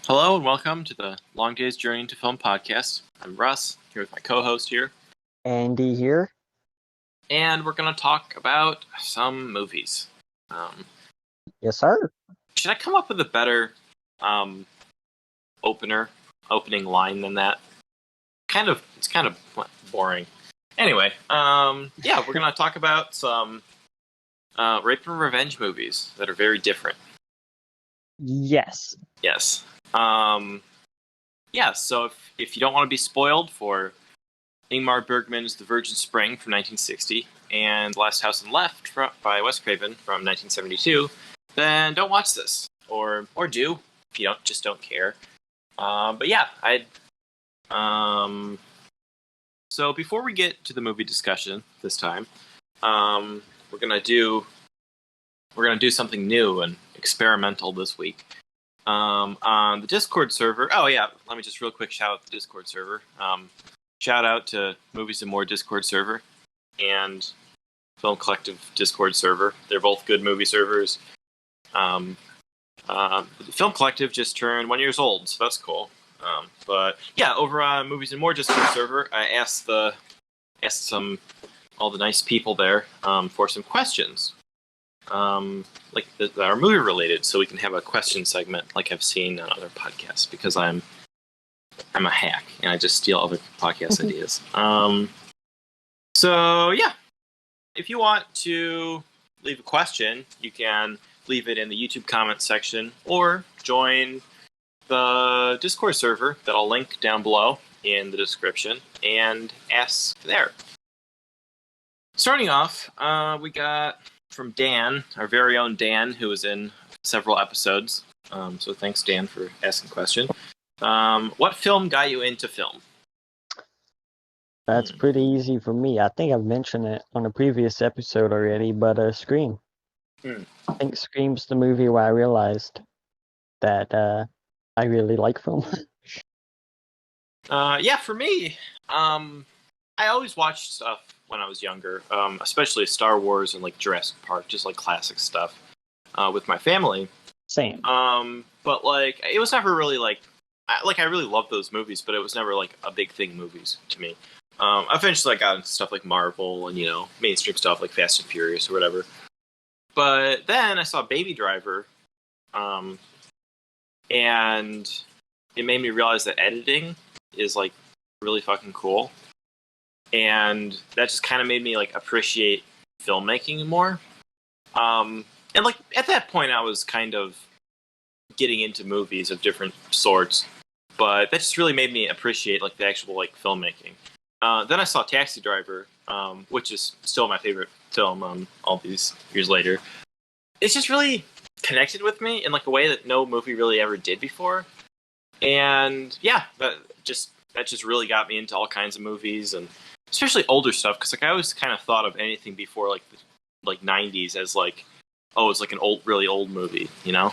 Hello and welcome to the Long Day's Journey into Film podcast. I'm Russ, here with my co-host here. Andy here. And we're going to talk about some movies. Yes, sir. Should I come up with a better opening line than that? It's kind of boring. Anyway, we're going to talk about some rape and revenge movies that are very different. Yes. Yes. So if you don't want to be spoiled for Ingmar Bergman's The Virgin Spring from 1960 and Last House on the Left by Wes Craven from 1972, then don't watch this. Or do, if you don't care. So before we get to the movie discussion this time, we're gonna do something new and experimental this week. On the Discord server. Oh yeah, let me just real quick shout out the Discord server. Shout out to Movies and More Discord server and Film Collective Discord server. They're both good movie servers. The Film Collective just turned 1 year old, so that's cool. Over on Movies and More Discord server, I asked all the nice people there for some questions. That are movie related, so we can have a question segment like I've seen on other podcasts, because I'm a hack and I just steal other podcast ideas. If you want to leave a question, you can leave it in the YouTube comment section or join the Discord server that I'll link down below in the description and ask there. Starting off, we got from Dan, our very own Dan, who was in several episodes. So thanks, Dan, for asking a question. What film got you into film? That's pretty easy for me. I think I've mentioned it on a previous episode already, but Scream. I think Scream's the movie where I realized that I really like film. For me, I always watched stuff when I was younger, especially Star Wars and like Jurassic Park, just like classic stuff with my family. Same. But like it was never really I really loved those movies, but it was never like a big thing movies to me. Eventually I got into stuff like Marvel and, mainstream stuff like Fast and Furious or whatever. But then I saw Baby Driver, and it made me realize that editing is like really fucking cool. And that just kind of made me like appreciate filmmaking more. And like at that point I was kind of getting into movies of different sorts, but that just really made me appreciate like the actual like filmmaking. Then I saw Taxi Driver, which is still my favorite film all these years later. It's just really connected with me in like a way that no movie really ever did before. And that just really got me into all kinds of movies, and especially older stuff, because like I always kind of thought of anything before like the 90s as like, oh, it's like an really old movie, even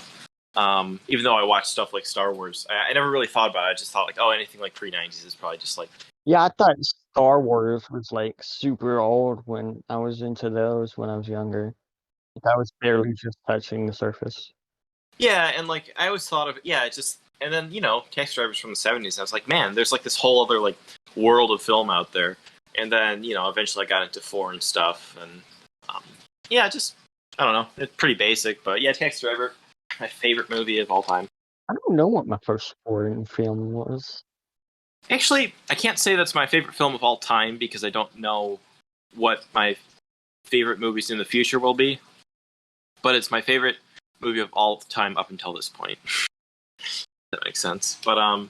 though I watched stuff like Star Wars, I never really thought about it. I just thought like, oh, anything like pre-90s is probably just like... Yeah, I thought Star Wars was like super old when I was into those when I was younger. I was barely just touching the surface. Yeah, and like I always thought of and then Taxi Driver's from the 70s. I was like, man, there's like this whole other like world of film out there. And then eventually I got into foreign stuff, and I don't know, it's pretty basic, but yeah, Taxi Driver, my favorite movie of all time. I don't know what my first foreign film was. Actually, I can't say that's my favorite film of all time, because I don't know what my favorite movies in the future will be. But it's my favorite movie of all time up until this point. That makes sense. But I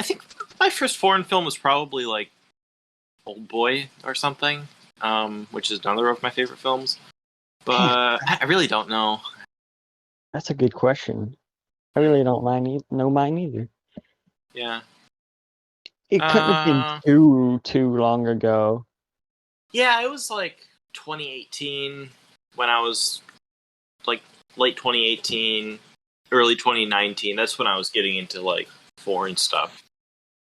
think my first foreign film was probably like Old Boy or something, which is another of my favorite films. But I really don't know. That's a good question. I really don't know mine either. Yeah. It couldn't have been too long ago. Yeah, it was like 2018 when I was like late 2018, early 2019. That's when I was getting into like foreign stuff.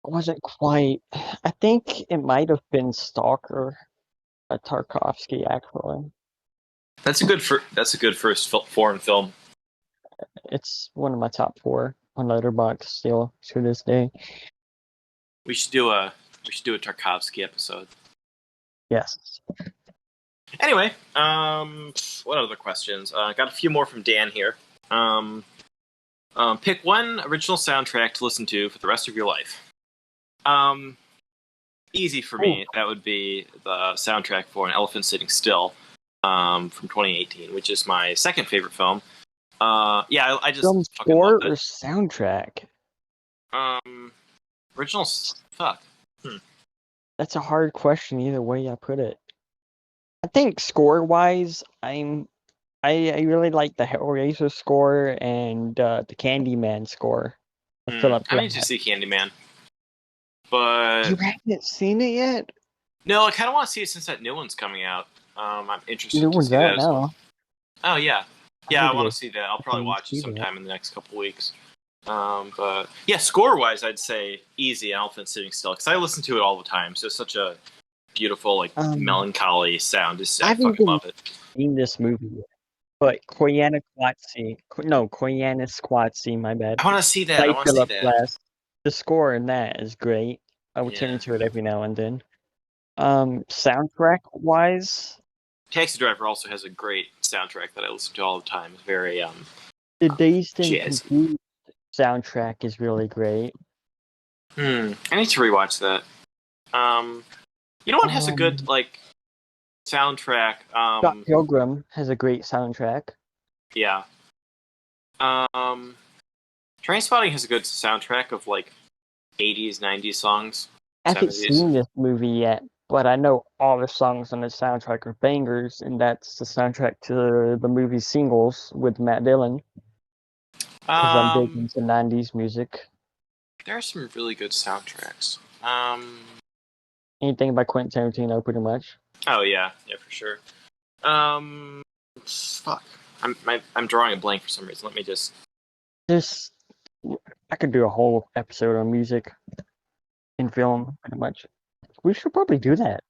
I wasn't quite. I think it might have been Stalker by Tarkovsky, actually. That's a good first foreign film. It's one of my top 4. on Letterboxd still to this day. We should do a Tarkovsky episode. Yes. Anyway, what other questions? Got a few more from Dan here. Pick one original soundtrack to listen to for the rest of your life. Easy for me. That would be the soundtrack for An Elephant Sitting Still, from 2018, which is my second favorite film. Yeah, I just Film fucking score love or it. soundtrack? Original. Fuck. That's a hard question either way I put it. I think score-wise, I really like the Hellraiser score and the Candyman score of Philip I need Glass. to see Candyman, but You haven't seen it yet? no, I kind of want to see it since that new one's coming out. I'm interested New to one's see that out as now. well. Oh yeah, I I need want to to see that. I'll probably watch it see that. sometime in the next couple weeks. But yeah, score-wise, I'd say easy Elephant Sitting Still because I listen to it all the time. So it's such a beautiful, like melancholy sound. I fucking love it. Seen this movie yet, but Koyaanisqatsi, my bad. I want to see that. By I want to see Philip that. Glass. The score in that is great. I would turn to it every now and then. Soundtrack wise, Taxi Driver also has a great soundtrack that I listen to all the time. It's very the Dazed and jazzy. Confused soundtrack is really great. I need to rewatch that. You know what has a good like soundtrack? Scott Pilgrim has a great soundtrack. Yeah. Trainspotting has a good soundtrack of like 80s, 90s songs. I haven't 70s. seen this movie yet, but I know all the songs on the soundtrack are bangers, and that's the soundtrack to the movie Singles with Matt Dillon. Because I'm big into 90s music. There are some really good soundtracks. Anything by Quentin Tarantino, pretty much. Oh yeah, for sure. Fuck. I'm drawing a blank for some reason. Let me just. I could do a whole episode on music in film, pretty much. We should probably do that.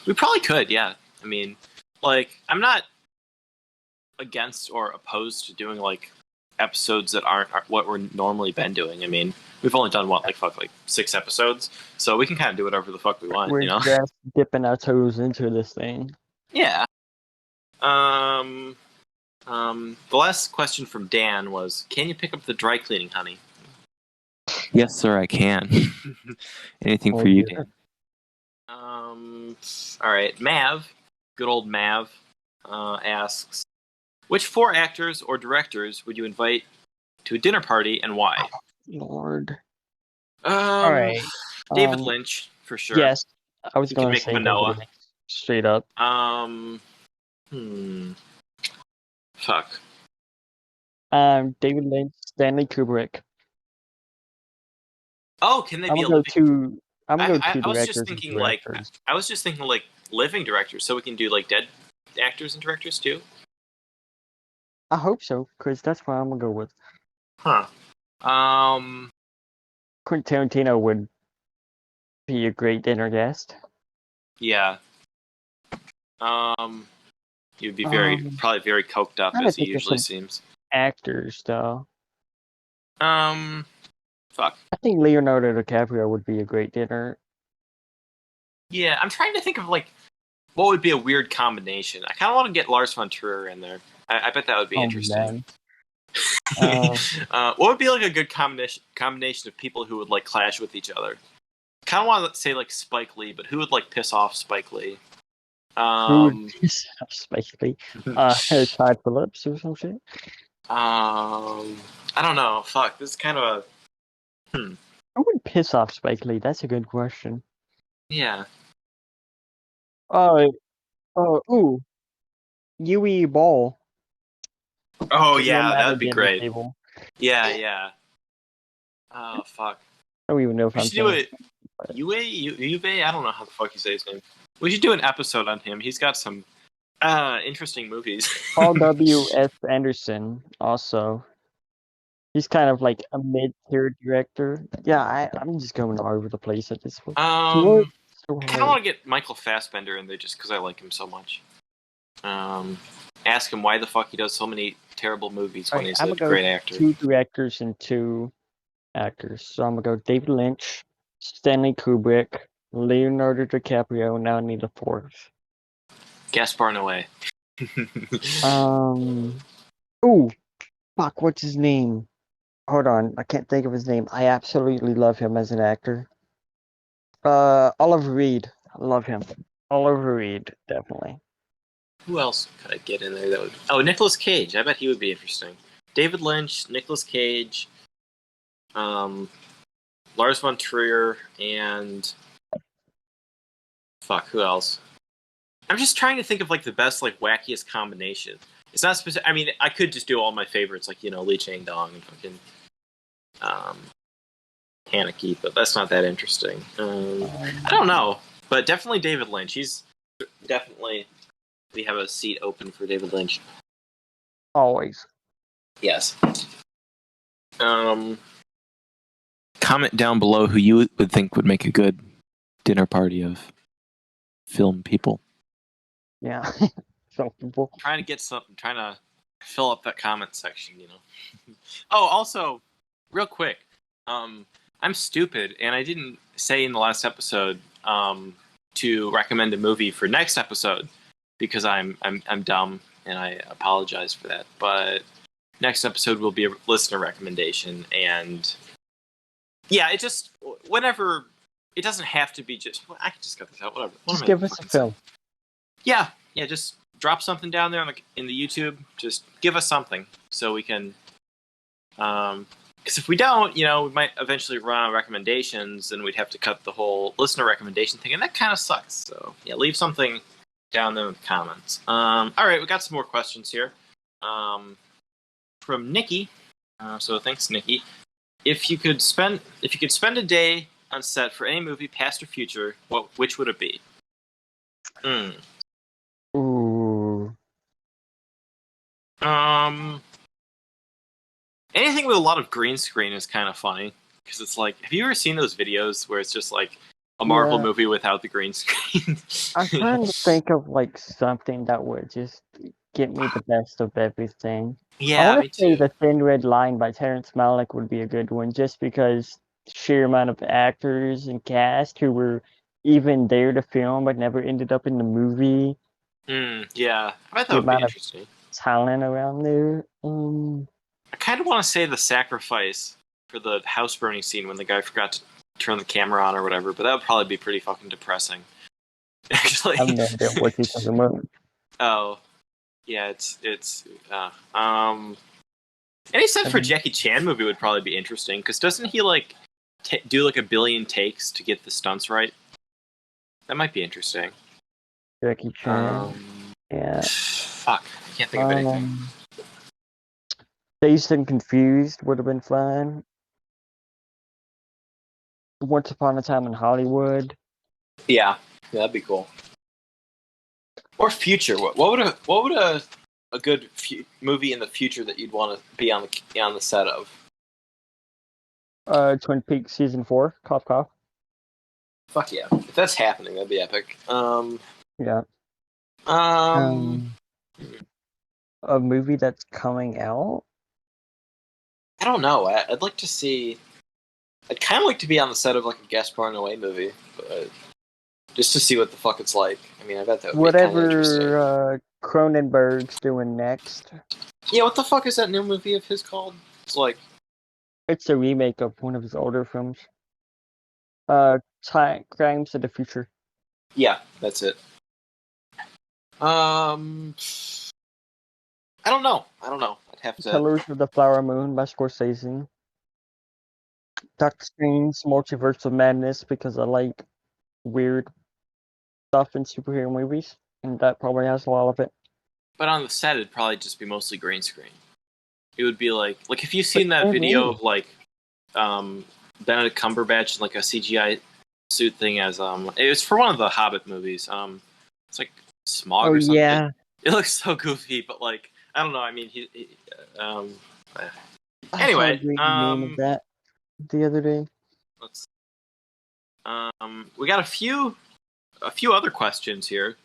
We probably could, yeah. I mean, like, I'm not against or opposed to doing like episodes that aren't what we're normally been doing. I mean, we've only done like 6 episodes, so we can kind of do whatever the fuck we want. We're just dipping our toes into this thing. Yeah. The last question from Dan was, can you pick up the dry cleaning, honey? Yes, sir, I can. Anything for you, Dan. All right, Mav, good old Mav, asks, which 4 actors or directors would you invite to a dinner party and why? Oh, Lord. All right. David Lynch, for sure. Yes, I was going to say Manoa. David Lynch, straight up. Fuck. David Lynch, Stanley Kubrick. Oh, can they be I'm going to go two I was directors. just thinking like living directors, so we can do like dead actors and directors too. I hope so, because that's what I'm gonna go with. Huh. Quentin Tarantino would be a great dinner guest. Yeah. You'd be probably very coked up as he usually seems. Actors, though. Fuck. I think Leonardo DiCaprio would be a great dinner. Yeah, I'm trying to think of like what would be a weird combination. I kind of want to get Lars von Trier in there. I bet that would be interesting. What would be like a good combination of people who would like clash with each other? Kind of want to say like Spike Lee, but who would like piss off Spike Lee? Who would piss off Spike Lee? Todd Phillips or some shit? I don't know. Fuck, this is kind of a. Who would piss off Spike Lee? That's a good question. Yeah. Yui Ball. Oh yeah, that would be great. Yeah. Oh fuck. I don't even know if we should do it. Yue? I don't know how the fuck you say his name. We should do an episode on him. He's got some interesting movies. Paul W.S. Anderson also. He's kind of like a mid-tier director. Yeah, I'm just going all over the place at this point. I kind of want to get Michael Fassbender in there just because I like him so much. ask him why the fuck he does so many terrible movies when he's I'm a gonna go great actor. 2 directors and 2 actors. So I'm gonna go David Lynch, Stanley Kubrick, Leonardo DiCaprio. Now I need a fourth. Gaspar Noé. Ooh, fuck, what's his name? Hold on, I can't think of his name. I absolutely love him as an actor. Oliver Reed. I love him. Oliver Reed, definitely. Who else could I get in there that would? Oh, Nicolas Cage. I bet he would be interesting. David Lynch, Nicolas Cage, Lars von Trier, and fuck, who else? I'm just trying to think of like the best, like wackiest combination. It's not specific. I mean, I could just do all my favorites, like Lee Chang-dong and fucking Haneke, but that's not that interesting. I don't know, but definitely David Lynch. He's definitely, we have a seat open for David Lynch. Always. Yes. Comment down below who you would think would make a good dinner party of film people. Yeah. Some people. Trying to fill up that comment section, Oh, also, real quick, I'm stupid, and I didn't say in the last episode to recommend a movie for next episode because I'm dumb, and I apologize for that. But next episode will be a listener recommendation, and yeah, it just whenever it doesn't have to be just. I can just cut this out. Whatever. Just give us a film. Yeah, just drop something down there in the YouTube. Just give us something so we can. Because if we don't, we might eventually run out of recommendations, and we'd have to cut the whole listener recommendation thing, and that kind of sucks. So yeah, leave something down there in the comments. All right, we got some more questions here. From Nikki. So thanks, Nikki. If you could spend a day on set for any movie, past or future, which would it be? Ooh. Anything with a lot of green screen is kind of funny because it's like, have you ever seen those videos where it's just like a Marvel movie without the green screen? I'm trying to think of like something that would just get me the best of everything. Yeah, I want me to say too. The Thin Red Line by Terrence Malick would be a good one, just because sheer amount of actors and cast who were even there to film but never ended up in the movie. Yeah, I bet that The would be amount of interesting. talent around there. I kind of want to say the sacrifice for the house burning scene when the guy forgot to turn the camera on or whatever, but that would probably be pretty fucking depressing. Actually, I have no idea what you're talking about. Oh, yeah, any set for a Jackie Chan movie would probably be interesting because doesn't he like do like 1 billion takes to get the stunts right? That might be interesting. Jackie Chan. Yeah. Fuck, I can't think of anything. Dazed and Confused would have been fun. Once Upon a Time in Hollywood. Yeah, that'd be cool. Or future. What would a good movie in the future that you'd want to be on the set of? Twin Peaks season 4. Cough cough. Fuck yeah! If that's happening, that'd be epic. Yeah. A movie that's coming out. I don't know. I'd like to see. I'd kind of like to be on the set of like a Gaspar Noé movie, but just to see what the fuck it's like. I mean, I bet that would be kind of interesting. Whatever Cronenberg's doing next. Yeah, what the fuck is that new movie of his called? It's like it's a remake of one of his older films. Crimes of the Future. Yeah, that's it. I don't know. I'd have to. Colors of the Flower Moon by Scorsese. Doctor Strange Multiverse of Madness because I like weird stuff in superhero movies, and that probably has a lot of it. But on the set, it'd probably just be mostly green screen. It would be like if you've seen that video of like Benedict Cumberbatch in like a CGI suit thing as it was for one of the Hobbit movies. It's like Smog or something. Yeah. It looks so goofy, but like I don't know. I mean, anyway, meme of that the other day. We got a few other questions here.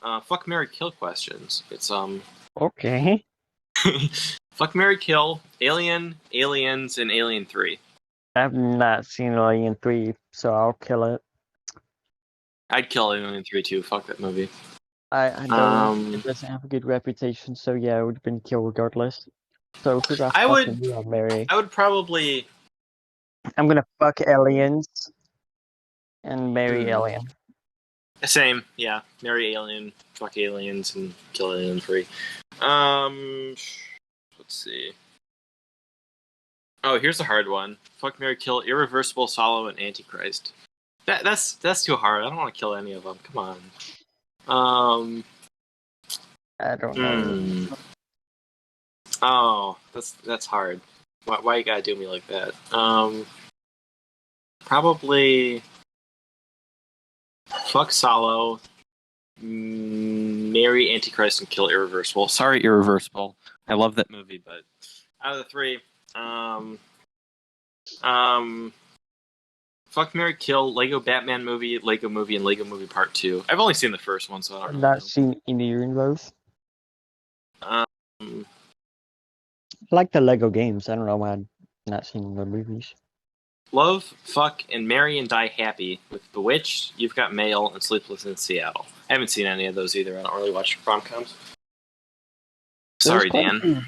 fuck, marry, kill questions. It's Okay. fuck, marry, kill, Alien, Aliens, and Alien 3. I've not seen Alien 3, so I'll kill it. I'd kill Alien 3 too. Fuck that movie. I know it doesn't have a good reputation, so yeah, it would have been killed regardless. So who the I fuck are would you on Mary? I would probably I'm gonna fuck aliens and marry alien. same, yeah. Marry Alien, fuck Aliens, and kill Alien 3. Um, let's see. Oh, here's a hard one. Fuck, marry, kill, Irreversible, Solo, and Antichrist. That's too hard. I don't want to kill any of them. Come on. I don't know. Oh, that's hard. Why you gotta do me like that? Probably fuck Solo, marry Antichrist, and kill Irreversible. Sorry, Irreversible. I love that movie, but out of the three, fuck, marry, kill, Lego Batman movie, and Lego Movie Part 2. I've only seen the first one, so I don't I've really not know. seen either of those. Um, I like the Lego games. I don't know why I've not seen the movies. love, fuck, and marry and die happy with Bewitched, You've Got Mail, and Sleepless in Seattle. I haven't seen any of those either. I don't really watch rom-coms. Sorry, Dan.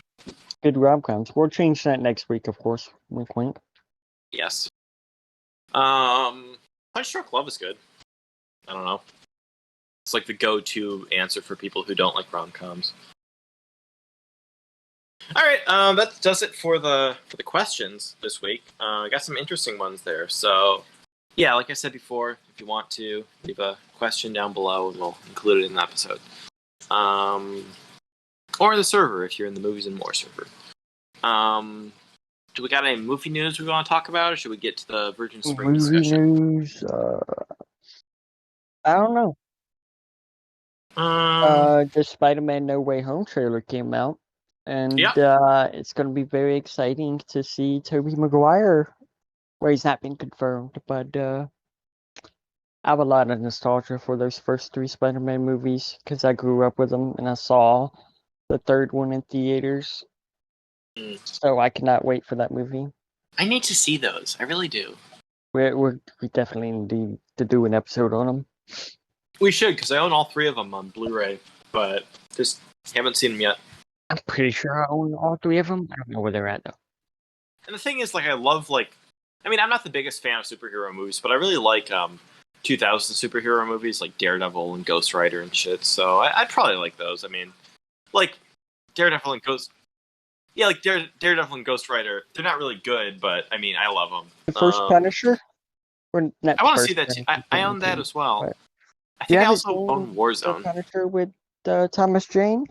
Good rom-coms. We'll change that next week, of course. Wink, wink. Yes. Punch Drunk Love is good. I don't know. It's like the go-to answer for people who don't like rom-coms. All right, that does it for the questions this week. I got some interesting ones there. So, yeah, like I said before, if you want to leave a question down below, and we'll include it in the episode. Or the server if you're in the Movies and More server. Do we got any movie news we want to talk about, or should we get to the Virgin Spring discussion? Movie news. I don't know. The Spider-Man No Way Home trailer came out, and it's going to be very exciting to see Tobey Maguire. Well, he's not been confirmed, but I have a lot of nostalgia for those first three Spider-Man movies because I grew up with them and I saw the third one in theaters. So I cannot wait for that movie. I need to see those. I really do. We definitely need to do an episode on them. We should, because I own all three of them on Blu-ray, but just haven't seen them yet. I'm pretty sure I own all three of them. I don't know where they're at though. And the thing is, like, I love I mean, I'm not the biggest fan of superhero movies, but I really like 2000 superhero movies like Daredevil and Ghost Rider and shit. So I'd probably like those. I mean, like Daredevil and Ghost. Yeah, like Daredevil and Ghost Rider. They're not really good, but I mean, I love them. The first Punisher. I want to see that. I own that as well. But I think I also own Warzone. Punisher with Thomas Jane.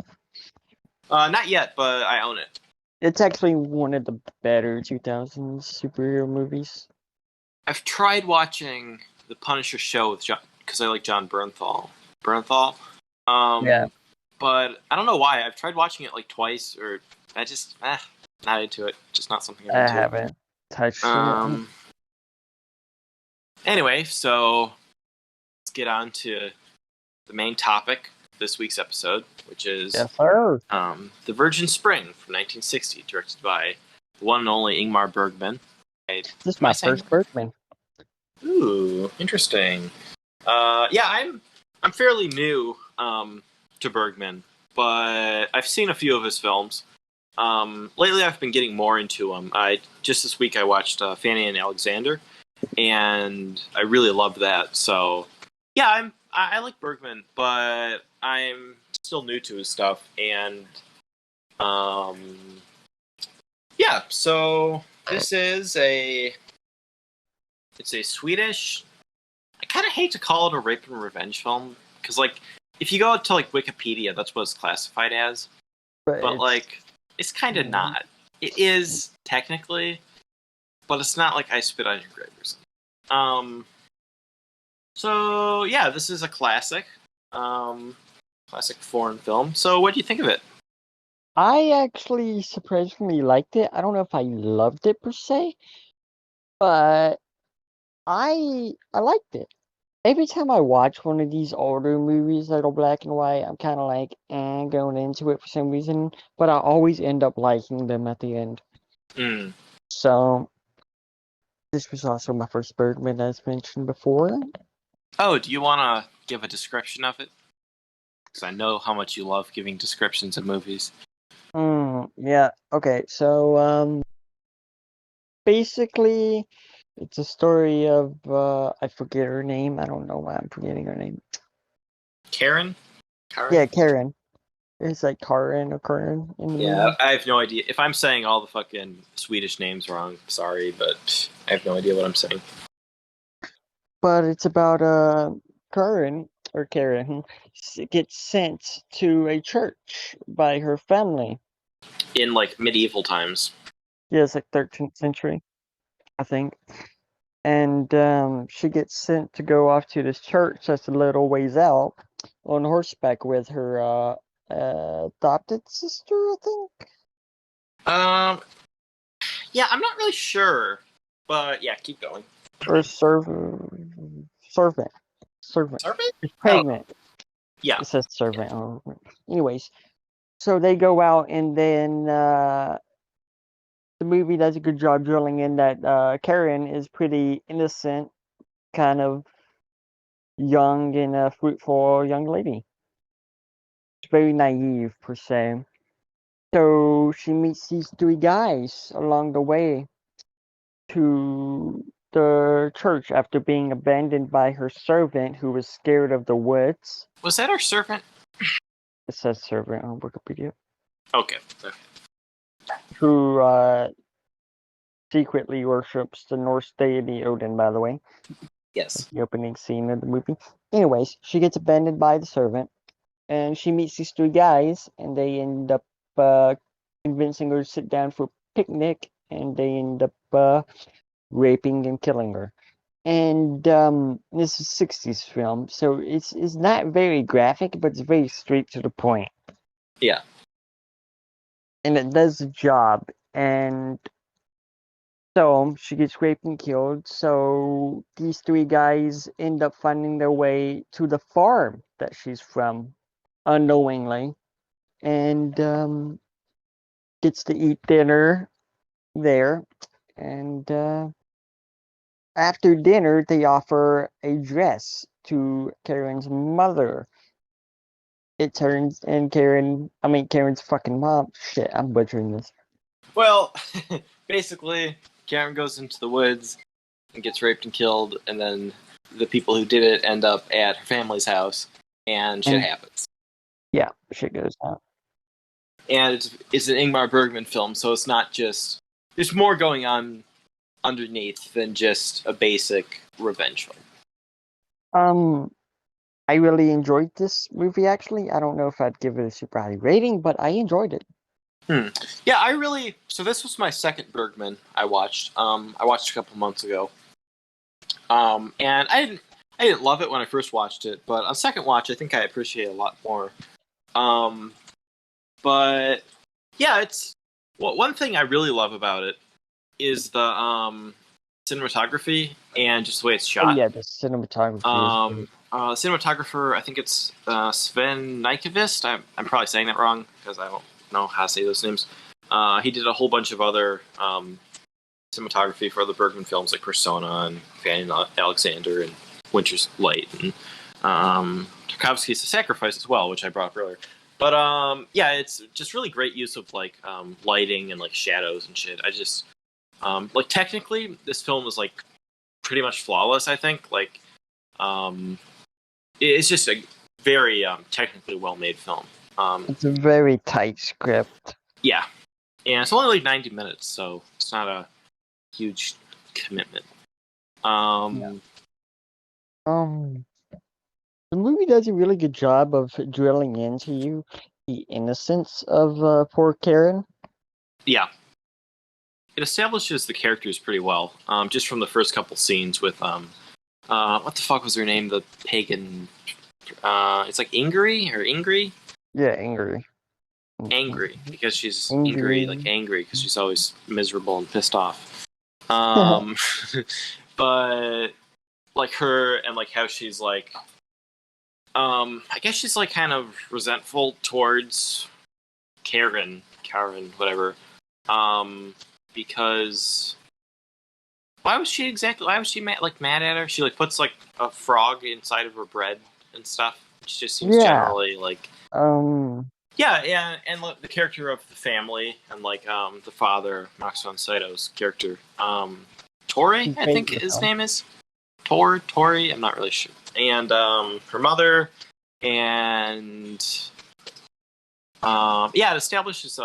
Not yet, but I own it. It's actually one of the better 2000s superhero movies. I've tried watching the Punisher show with John because I like John Bernthal. Yeah. But I don't know why. I've tried watching it like twice, or I just not into it. Just not something I'm into. I haven't touched it. Anyway, so let's get on to the main topic of this week's episode, which is The Virgin Spring from 1960, directed by the one and only Ingmar Bergman. This is my first Bergman. Ooh, interesting. Yeah, I'm fairly new to Bergman, but I've seen a few of his films. Lately, I've been getting more into them. Just this week I watched Fanny and Alexander, and I really loved that. So, yeah, I like Bergman, but I'm still new to his stuff, and yeah. So this is it's a Swedish. I kind of hate to call it a rape and revenge film because, like, if you go to like Wikipedia, that's what it's classified as. But like, it's kind of not. It is technically, but it's not like I Spit on Your Grave or something. So yeah, this is a classic, classic foreign film. So what do you think of it? I actually surprisingly liked it. I don't know if I loved it per se, but I liked it. Every time I watch one of these older movies that are black and white, I'm kind of like, going into it for some reason, but I always end up liking them at the end. Mm. So, this was also my first Bergman, as mentioned before. Oh, do you want to give a description of it? Because I know how much you love giving descriptions of movies. Yeah, okay, so, basically, it's a story of, I forget her name. I don't know why I'm forgetting her name. Karen? Karen? Yeah, Karen. It's like Karen or Karen in the Yeah, movie. I have no idea. If I'm saying all the fucking Swedish names wrong, sorry, but I have no idea what I'm saying. But it's about Karen or Karen gets sent to a church by her family. In like medieval times. Yeah, it's like 13th century, I think. And she gets sent to go off to this church that's a little ways out on horseback with her adopted sister, I think. Um, yeah, I'm not really sure, but yeah, keep going. Or servant. Servant. Serpent? She's Oh, pregnant. yeah. It says servant. Oh, anyways, so they go out and then the movie does a good job drilling in that Karen is pretty innocent, kind of young and fruitful young lady. She's very naive per se. So she meets these three guys along the way to the church after being abandoned by her servant who was scared of the woods. Was that our servant? It says servant on Wikipedia. Okay. Who secretly worships the Norse deity Odin, by the way. Yes. The opening scene of the movie. Anyways, she gets abandoned by the servant, and she meets these three guys, and they end up convincing her to sit down for a picnic, and they end up raping and killing her. And this is a 60s film, so it's not very graphic, but it's very straight to the point. Yeah. And it does the job. And so she gets raped and killed. So these three guys end up finding their way to the farm that she's from unknowingly, and gets to eat dinner there. And after dinner, they offer a dress to Karen's mother. It turns, and Karen's fucking mom. Shit, I'm butchering this. Well, basically, Karen goes into the woods and gets raped and killed, and then the people who did it end up at her family's house, and shit And happens. yeah, shit goes down. And it's an Ingmar Bergman film, so it's not just. There's more going on underneath than just a basic revenge film. I really enjoyed this movie. Actually, I don't know if I'd give it a super high rating, but I enjoyed it. Yeah, I really. So this was my second Bergman I watched. I watched a couple months ago. And I didn't love it when I first watched it, but on second watch, I think I appreciate it a lot more. But yeah, it's one thing I really love about it is the cinematography and just the way it's Oh shot. yeah, the cinematography is great. Cinematographer, I think it's Sven Nykvist. I'm probably saying that wrong because I don't know how to say those names. He did a whole bunch of other cinematography for other Bergman films like Persona and Fanny and Alexander and Winter's Light and Tarkovsky's The Sacrifice as well, which I brought up earlier. But yeah, it's just really great use of like lighting and like shadows and shit. I just like technically this film is like pretty much flawless. I think like it's just a very technically well made film. It's a very tight script. Yeah, and it's only like 90 minutes, so it's not a huge commitment. Yeah. The movie does a really good job of drilling into the innocence of poor Karen. Yeah, it establishes the characters pretty well, just from the first couple scenes with what the fuck was her name? The pagan. It's like Ingrid. Yeah, angry. Angry because she's Angry. like angry because she's always miserable and pissed off. Um, but like her and like how she's like, I guess she's like kind of resentful towards Karen, whatever, because why was she mad at her? She like puts like a frog inside of her bread and stuff. She just seems Yeah. generally like, Um. yeah, and like, the character of the family and like the father, Max von Sydow's character, Tori, I think his name is Tori. I'm not really sure. And her mother, and yeah, it establishes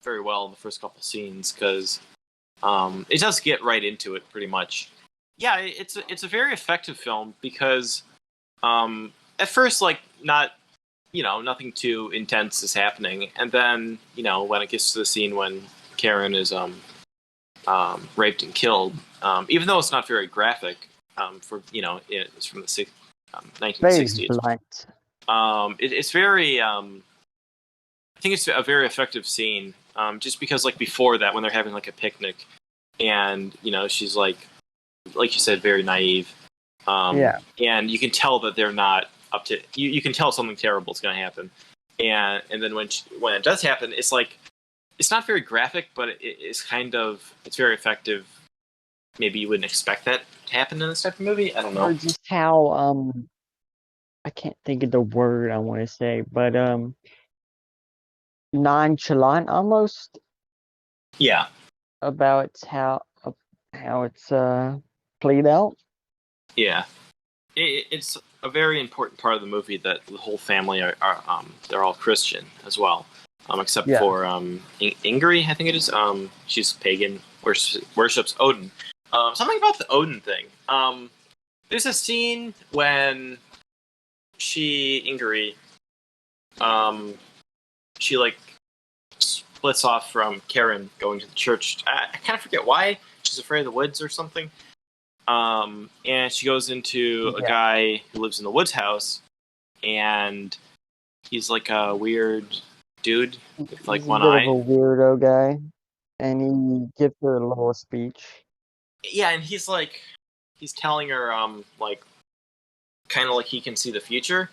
very well in the first couple scenes because it does get right into it pretty much. Yeah, it's a very effective film because at first like not nothing too intense is happening, and then when it gets to the scene when Karen is raped and killed, even though it's not very graphic, for it's from the 1960s. Blunt. It's very I think it's a very effective scene, just because like before that when they're having like a picnic, and she's like you said, very naive, Yeah. and you can tell that they're not up to you can tell something terrible is going to happen, and then when it does happen, it's like it's not very graphic, but it's very effective. Maybe you wouldn't expect that to happen in this type of movie. I don't know. Or just how I can't think of the word I want to say, but nonchalant almost Yeah, about how it's played out. yeah. It's a very important part of the movie that the whole family are they're all Christian as well, except Yeah. for Ingrid, I think it is. She's pagan, worships Odin. Something about the Odin thing. There's a scene when Ingrid, she like splits off from Karen going to the church. I kind of forget why. She's afraid of the woods or something. And she goes into a guy who lives in the woods house, and he's like a weird dude with like one eye. He's a bit of a weirdo guy, and he gives her a little speech. Yeah, and he's telling her like kind of like he can see the future.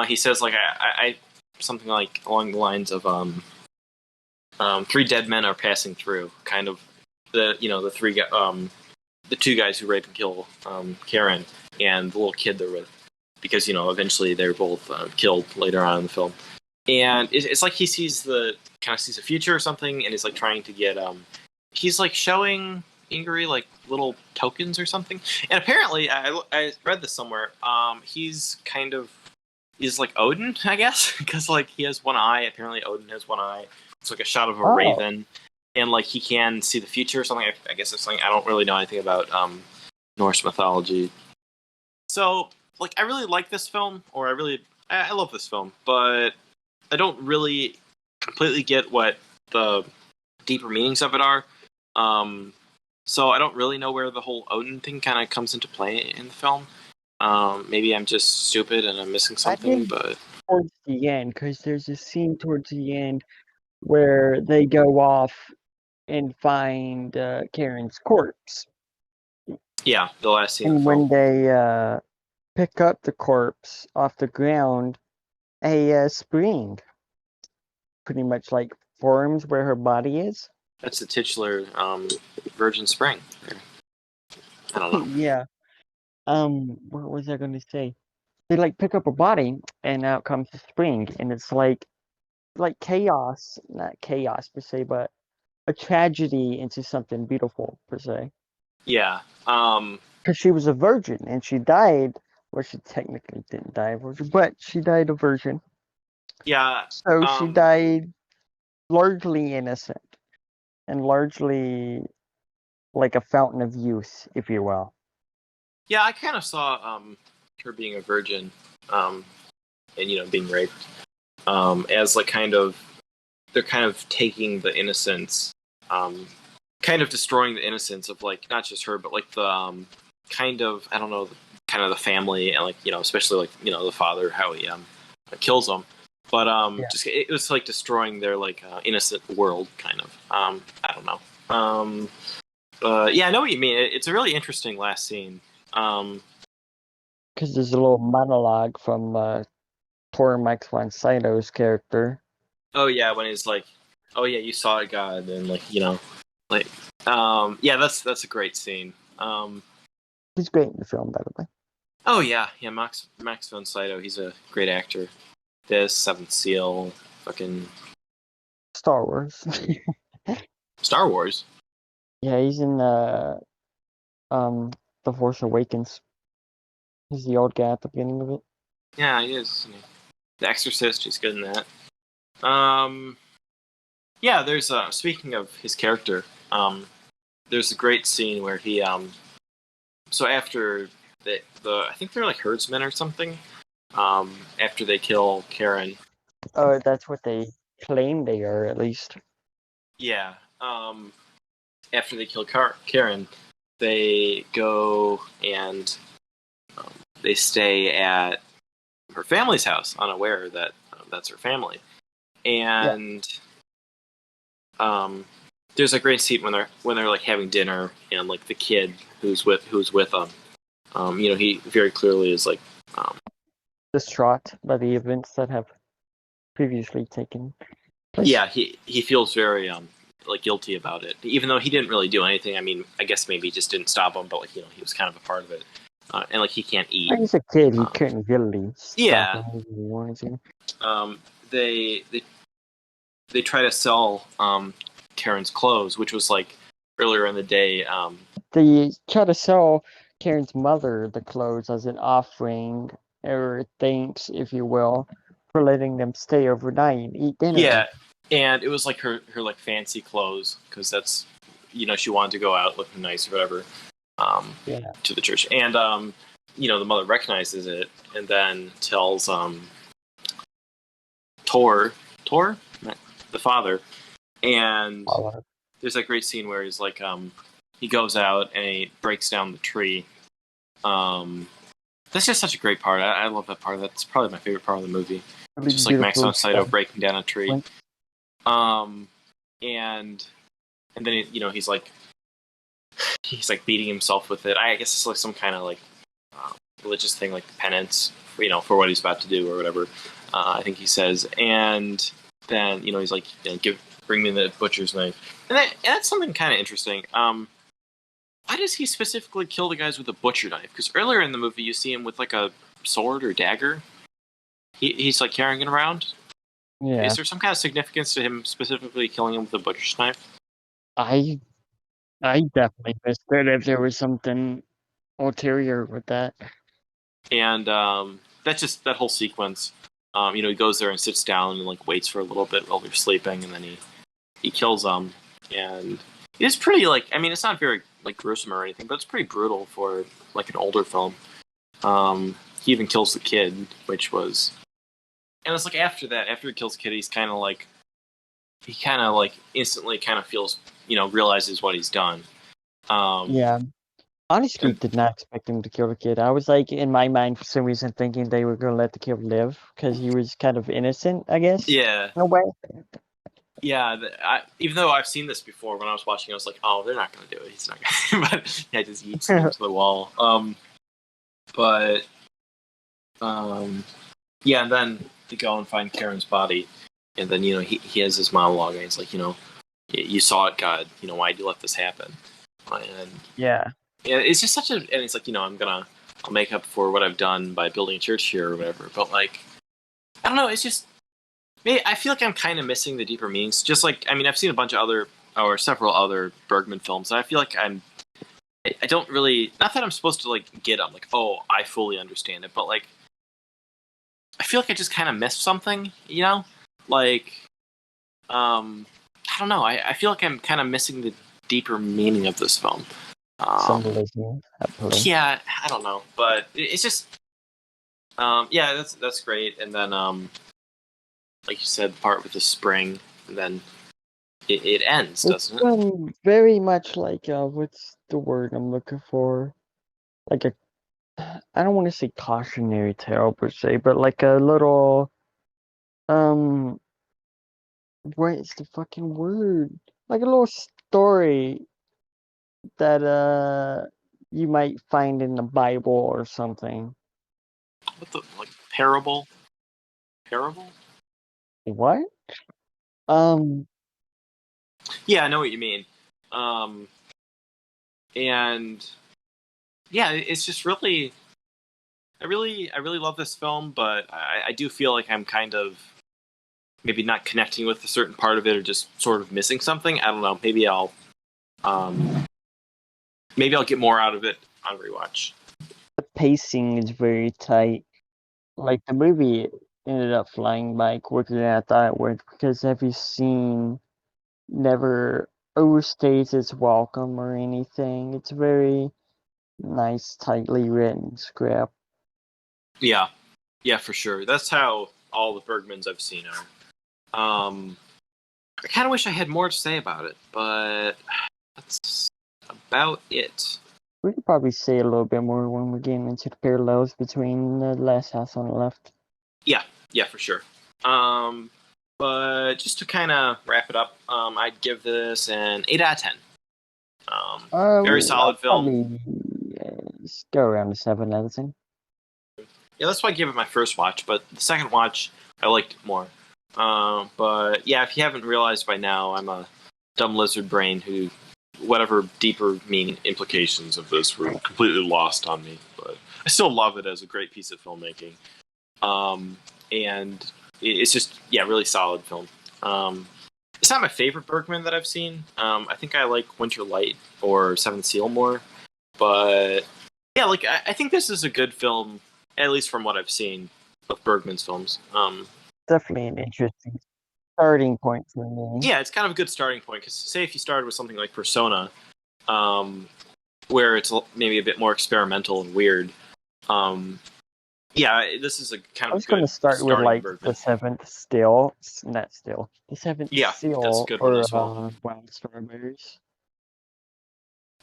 He says like I something like along the lines of three dead men are passing through, kind of the three the two guys who rape and kill Karen and the little kid they're with, because eventually they're both killed later on in the film, and it's like he sees the future or something, and he's like trying to get he's like showing Ingrid like little tokens or something, and apparently I read this somewhere, he's like Odin, I guess, because like he has one eye. Apparently Odin has one eye. It's like a shot of a raven, and like he can see the future or something. I guess it's something I don't really know anything about Norse mythology. So like I really like this film, or I love this film, but I don't really completely get what the deeper meanings of it are. So I don't really know where the whole Odin thing kind of comes into play in the film. Maybe I'm just stupid and I'm missing something, but towards the end, because there's a scene towards the end where they go off and find Karen's corpse. Yeah, the last scene. And when they pick up the corpse off the ground, a spring pretty much like forms where her body is. That's the titular Virgin Spring. I don't know. Yeah. What was I going to say? They like pick up a body, and out comes the spring, and it's like chaos, not chaos per se, but a tragedy into something beautiful per se. Yeah. Because she was a virgin and she died. Well, she technically didn't die a virgin, but she died a virgin. Yeah. So she died largely innocent and largely like a fountain of youth, if you will. Yeah, I kind of saw her being a virgin, and being raped, as like they're kind of taking the innocence, kind of destroying the innocence of like not just her, but like the kind of I don't know, kind of the family, and like especially like the father, how he kills them. But just it was like destroying their like innocent world, kind of. I don't know. Yeah, I know what you mean. It's a really interesting last scene. because there's a little monologue from poor Mike von Sydow's character. Oh yeah, when he's like, "Oh yeah, you saw it, God," and like like yeah, that's a great scene. He's great in the film, by the way. Oh yeah, yeah, Max von Sydow, he's a great actor. This Seventh Seal, fucking Star Wars. Star Wars. Yeah, he's in The Force Awakens. He's the old guy at the beginning of it. Yeah, he is. Isn't he? The Exorcist, he's good in that. Um, yeah, there's speaking of his character, there's a great scene where he so after the I think they're like herdsmen or something. After they kill Karen. Oh, that's what they claim they are, at least. Yeah. After they kill Karen, they go and they stay at her family's house, unaware that that's her family. And there's a great scene when they're like having dinner, and like the kid who's with them, he very clearly is like Distraught by the events that have previously taken place. yeah, he feels very like guilty about it, even though he didn't really do anything. I mean, I guess maybe he just didn't stop him, but like he was kind of a part of it, and like he can't eat. He's a kid; he couldn't really Yeah. stop him if he wanted to. They try to sell Karen's clothes, which was like earlier in the day. They try to sell Karen's mother the clothes as an offering, or thanks, if you will, for letting them stay overnight and eat dinner. Yeah, and it was like her like fancy clothes, because that's she wanted to go out looking nice or whatever to the church, and the mother recognizes it and then tells Tor, the father, and there's that great scene where he's like he goes out and he breaks down the tree. That's just such a great part. I love that part. That's probably my favorite part of the movie. It's just like Max von Sydow breaking down a tree. And then he's like beating himself with it. I guess it's like some kind of like religious thing, like penance, for what he's about to do or whatever. I think he says, and then he's like, bring me the butcher's knife, and that's something kind of interesting. Why does he specifically kill the guys with a butcher knife? Because earlier in the movie, you see him with like a sword or dagger. He's like carrying it around. Yeah. Is there some kind of significance to him specifically killing him with a butcher's knife? I definitely missed it if there was something ulterior with that. And that's just that whole sequence. He goes there and sits down and like waits for a little bit while they're sleeping, and then he kills them. And it's pretty like, I mean, it's not very like gruesome or anything, but it's pretty brutal for like an older film. He even kills the kid, which was, and it's like after he kills the kid, he kind of like instantly kind of feels, realizes what he's done. Yeah. Honestly, did not expect him to kill the kid. I was like, in my mind, for some reason, thinking they were going to let the kid live because he was kind of innocent, I guess. Yeah. In a way. Yeah, even though I've seen this before, when I was watching, I was like, "Oh, they're not going to do it. He's not going." But yeah, just eats him to the wall. Yeah, and then they go and find Karen's body, and then he has his monologue, and he's like, you saw it, God. Why'd you let this happen? And yeah, it's just such a, and it's like, I'll make up for what I've done by building a church here or whatever. But like, I don't know. It's just, I feel like I'm kind of missing the deeper meanings. Just like, I mean, I've seen several other Bergman films, and I feel like I don't really, not that I'm supposed to like get them, like, oh, I fully understand it, but like, I feel like I just kind of missed something, like, I don't know. I feel like I'm kind of missing the deeper meaning of this film. Symbolism. Yeah, I don't know, but it's just, yeah, that's great. And then, like you said, the part with the spring, and then it ends, doesn't it? Very much like what's the word I'm looking for? Like I don't want to say cautionary tale per se, but like a little what is the fucking word? Like a little story that you might find in the Bible or something. what the like parable. What? Um, Yeah, I know what you mean. Um, and yeah, it's just really, I really love this film, but I do feel like I'm kind of maybe not connecting with a certain part of it, or just sort of missing something. I don't know. Um, maybe I'll get more out of it on rewatch. the pacing is very tight. Like the movie ended up flying by quicker than I thought it would because every scene never overstays its welcome or anything. It's very nice, tightly written script. Yeah, yeah, for sure. That's how all the Bergmans I've seen are. I kind of wish I had more to say about it, but that's about it. We could probably say a little bit more when we're getting into the parallels between the last house on the left. Yeah, yeah, for sure. Um, but just to kind of wrap it up, I'd give this an 8 out of 10. Very I'll solid film. probably go around the 7 out of 10. Yeah, that's why I gave it my first watch, but the second watch, I liked it more. But yeah, if you haven't realized by now, I'm a dumb lizard brain who, whatever deeper meaning implications of this were completely lost on me. But I still love it as a great piece of filmmaking. And it's just, yeah, really solid film. It's not my favorite Bergman that I've seen. I think I like Winter Light or Seventh Seal more. But yeah, like I think this is a good film, at least from what I've seen of Bergman's films. Definitely an interesting starting point for me. Yeah, it's kind of a good starting point because say if you started with something like Persona, um, where it's maybe a bit more experimental and weird. Yeah, this is a kind I of was going to good start with starting like the Bergman. seventh still, not still, the seventh Yeah, that's a seal good one or as well. wild strawberries.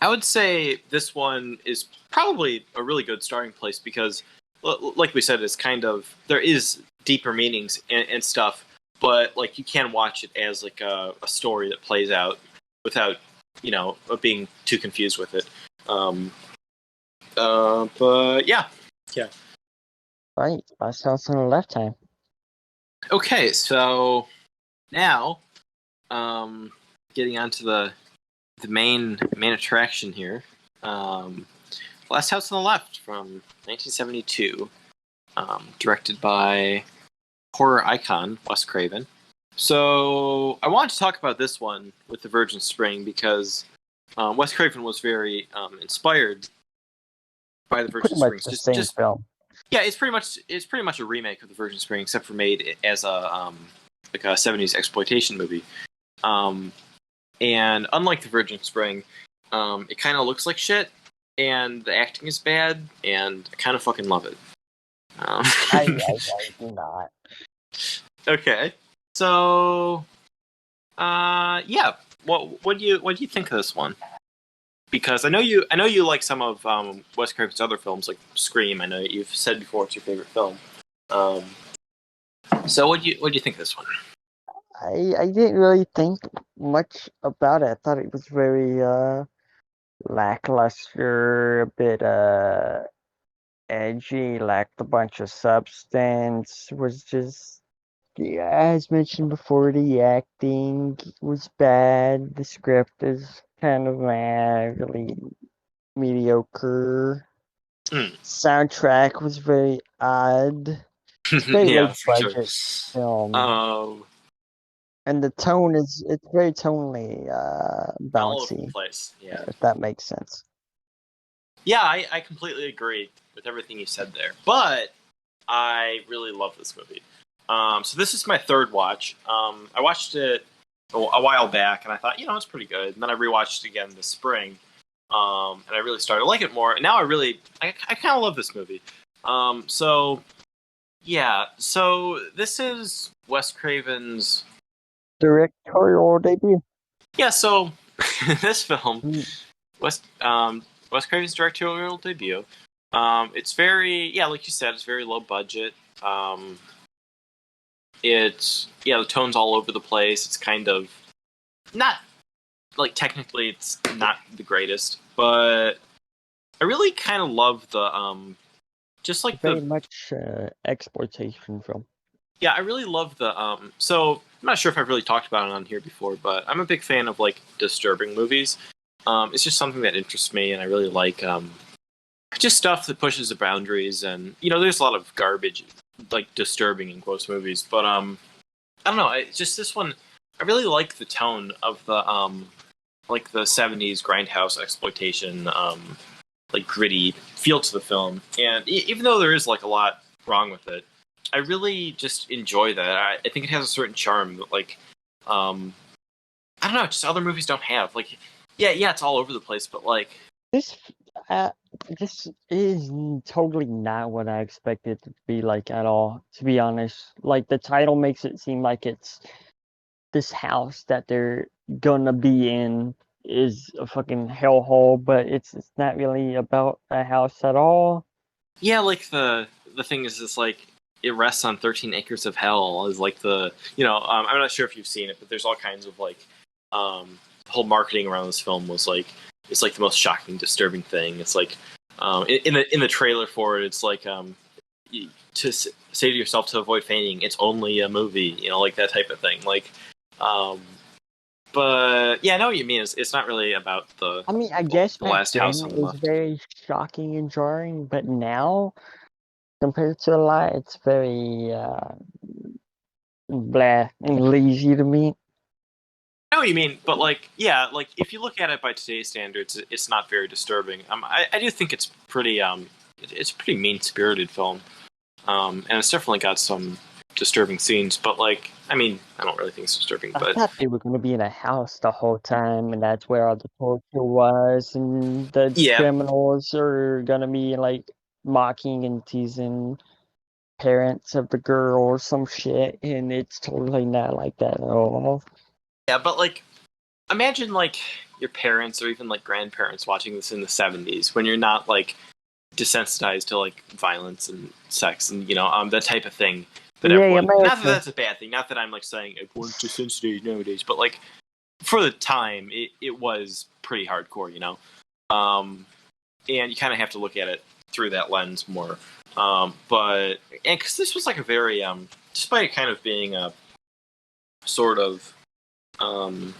I would say this one is probably a really good starting place because, like we said, it's kind of there is deeper meanings and stuff, but like you can watch it as like a story that plays out without being too confused with it. Um, but yeah, yeah. Right, last house on the left time. Okay, so now, um, getting onto the main attraction here. Um, Last House on the Left from 1972, directed by horror icon Wes Craven. So I wanted to talk about this one with the Virgin Spring because Wes Craven was very inspired by the Virgin Pretty much Springs. the same Just film. yeah, it's pretty much a remake of the Virgin Spring, except for made as a like a 70s exploitation movie. Um, and unlike the Virgin Spring, it kind of looks like shit, and the acting is bad, and I kind of fucking love it. I do not. Okay, so yeah, what do you think of this one? Because I know you like some of Wes Craven's other films, like Scream. I know you've said before it's your favorite film. Um, so what do you think of this one? I didn't really think much about it. I thought it was very lackluster, a bit edgy, lacked a bunch of substance, was just, yeah, as mentioned before, the acting was bad, the script is kind of really mediocre, Mm. soundtrack was very odd. It's very Yeah, low for sure. budget film. Um, And the tone it's very tonally all over the bouncy, place. Yeah. if that makes sense. Yeah, I completely agree with everything you said there. But I really love this movie. So this is my third watch. I watched it a while back, and I thought, it's pretty good. And then I rewatched it again this spring, and I really started to like it more. And now I kind of love this movie. So yeah, so this is Wes Craven's. Directorial debut. Yeah, so this film, Mm. Wes Wes Craven's directorial debut. It's very, yeah, like you said, it's very low budget. It's the tone's all over the place. It's kind of not like technically it's not the greatest, but I really kind of love just like Very much exploitation film. yeah, I really love the so I'm not sure if I've really talked about it on here before, but I'm a big fan of like disturbing movies. It's just something that interests me, and I really like just stuff that pushes the boundaries. And there's a lot of garbage, like disturbing in quotes movies, but I don't know. Just this one, I really like the tone of the like the '70s grindhouse exploitation, like gritty feel to the film. And even though there is like a lot wrong with it, I really just enjoy that. I think it has a certain charm that, like, I don't know, just other movies don't have. Like, yeah, it's all over the place, but like, This uh, this is totally not what I expected it to be like at all, to be honest. Like the title makes it seem like it's this house that they're gonna be in is a fucking hellhole, but it's not really about a house at all. yeah, like the thing is, it's like it rests on 13 acres of hell. Is like I'm not sure if you've seen it, but there's all kinds of like, the whole marketing around this film was like it's like the most shocking, disturbing thing. It's like, in the trailer for it, it's like say to yourself to avoid fainting, it's only a movie, like that type of thing. Like, um, but yeah, I know what you mean. It's not really about I mean, I guess the back last house then on it the was left. very shocking and jarring, but now compared to a lot, it's very blah and lazy to me. I know what you mean, but like, yeah, like if you look at it by today's standards, it's not very disturbing. I do think it's pretty it's a pretty mean spirited film, and it's definitely got some disturbing scenes. But like, I mean, I don't really think it's disturbing, I but thought they were gonna be in a house the whole time, and that's where all the torture was, and the yeah, criminals are gonna be like mocking and teasing parents of the girl or some shit, and it's totally not like that at all. yeah, but like, imagine like your parents or even like grandparents watching this in the '70s when you're not like desensitized to like violence and sex and that type of thing that Yay, everyone. Not that America! that's a bad thing. Not that I'm like saying everyone's desensitized nowadays, but like for the time, it was pretty hardcore, and you kind of have to look at it through that lens more. But and because this was like a very despite kind of being a sort of um,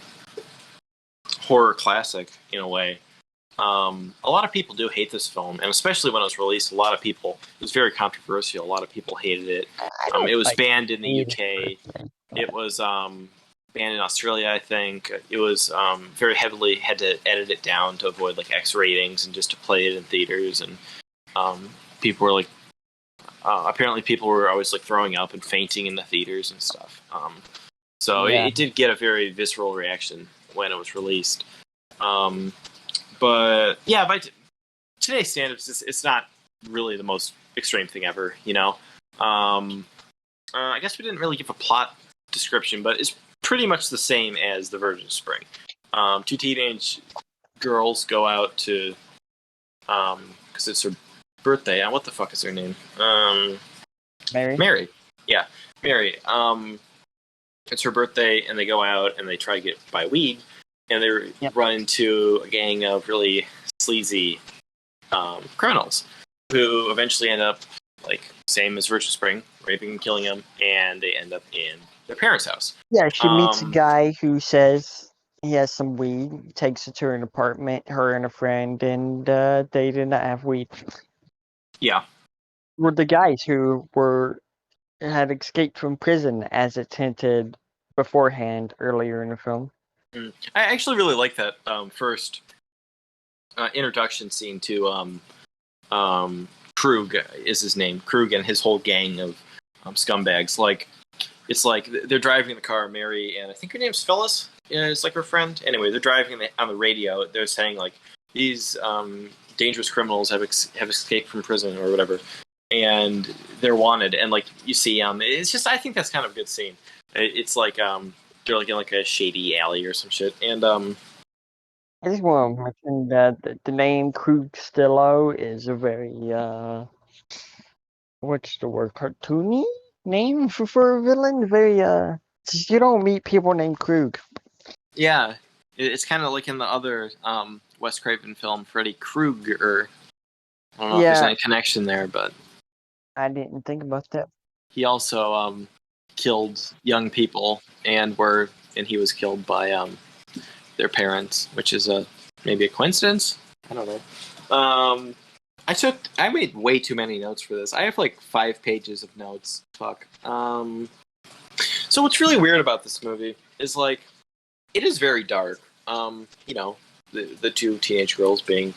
horror classic in a way. A lot of people do hate this film, and especially when it was released, a lot of people. It was very controversial. A lot of people hated it. I don't It was like banned in the hate it UK. personally, It but was banned in Australia, I think. It was very heavily had to edit it down to avoid like X ratings and just to play it in theaters. And people were like, apparently, people were always like throwing up and fainting in the theaters and stuff. So yeah. it did get a very visceral reaction when it was released. Um, but yeah, by today's standards, it's not really the most extreme thing ever. I guess we didn't really give a plot description, but it's pretty much the same as The Virgin Spring. Two teenage girls go out to because it's her birthday. What the fuck is her name? Mary? Mary. Yeah, Mary. It's her birthday, and they go out and they try to get buy weed, and they Yep. run into a gang of really sleazy criminals who eventually end up like same as Virgin Spring, raping and killing them, and they end up in their parents' house. Yeah, she meets a Um, guy who says he has some weed, takes it to an apartment, her and a friend, and they did not have weed. yeah, Were the guys who had escaped from prison as it's hinted beforehand earlier in the film. I actually really like that first introduction scene to Krug is his name. Krug and his whole gang of scumbags. Like it's like they're driving in the car, Mary, and I think her name's Phyllis. Yeah, it's like her friend. Anyway, they're driving on the radio. They're saying like these dangerous criminals have escaped from prison or whatever, and they're wanted. And like you see, it's just I think that's kind of a good scene. It's like they're like in like a shady alley or some shit, and I just want to mention that the name Krug Stillo is a very what's the word, cartoony name for a villain. Very you don't meet people named Krug. yeah, it's kind of like in the other Wes Craven film, Freddy Krueger. I don't know if there's Yeah, any connection there, but I didn't think about that. He also killed young people, and he was killed by their parents, which is maybe a coincidence. I don't know. I made way too many notes for this. I have like 5 pages of notes. Fuck. So what's really weird about this movie is like it is very dark. You know, the 2 teenage girls being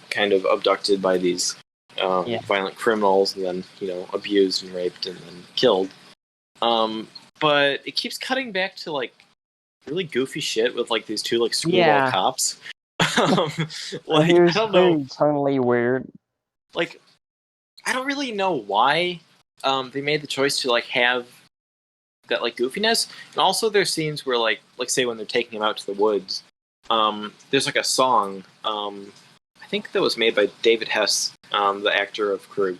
kind of abducted by these violent criminals, and then abused and raped and then killed. But it keeps cutting back to like really goofy shit with like these 2 like screwball cops. Like I don't know. Very totally weird. Like I don't really know why they made the choice to like have that like goofiness, and also there's scenes where like say when they're taking him out to the woods, there's like a song I think that was made by David Hess, the actor of Krug.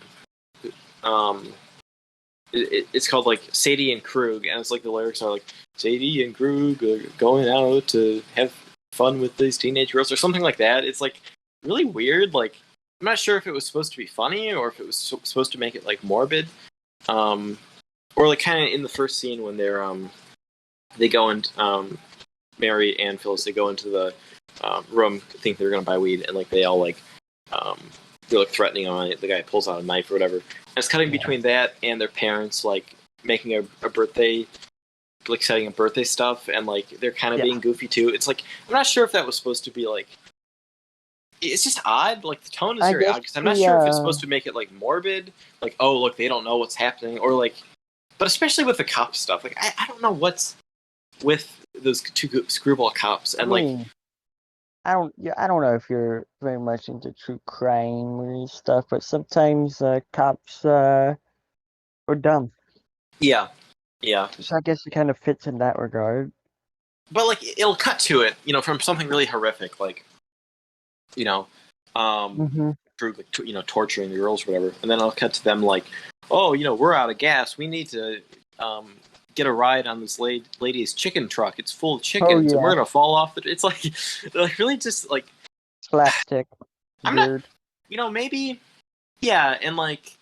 It's called like Sadie and Krug, and it's like the lyrics are like Sadie and Krug are going out to have fun with these teenage girls or something like that. It's like really weird. Like I'm not sure if it was supposed to be funny or if it was supposed to make it like morbid, or like kind of in the first scene when they go and Mary and Phyllis, they go into the room, think they're gonna buy weed, and like they all like they're like threatening on it. The guy pulls out a knife or whatever. And it's cutting between that and their parents like making a birthday, like setting up birthday stuff, and like they're kind of being goofy too. It's like I'm not sure if that was supposed to be like. It's just odd. Like the tone is very odd because I'm not sure if it's supposed to make it like morbid, like oh look they don't know what's happening, or like, but especially with the cop stuff, like I don't know what's with those 2 screwball cops, and like I don't know if you're very much into true crime or stuff, but sometimes cops are dumb. Yeah. So I guess it kind of fits in that regard. But like it'll cut to it, from something really horrific, like through like torturing the girls or whatever, and then I'll cut to them like, oh, we're out of gas. We need to get a ride on this lady's chicken truck. It's full of chickens, and we're gonna fall off. It's like they're like really just like slapstick. I'm weird. Not, maybe, yeah, and like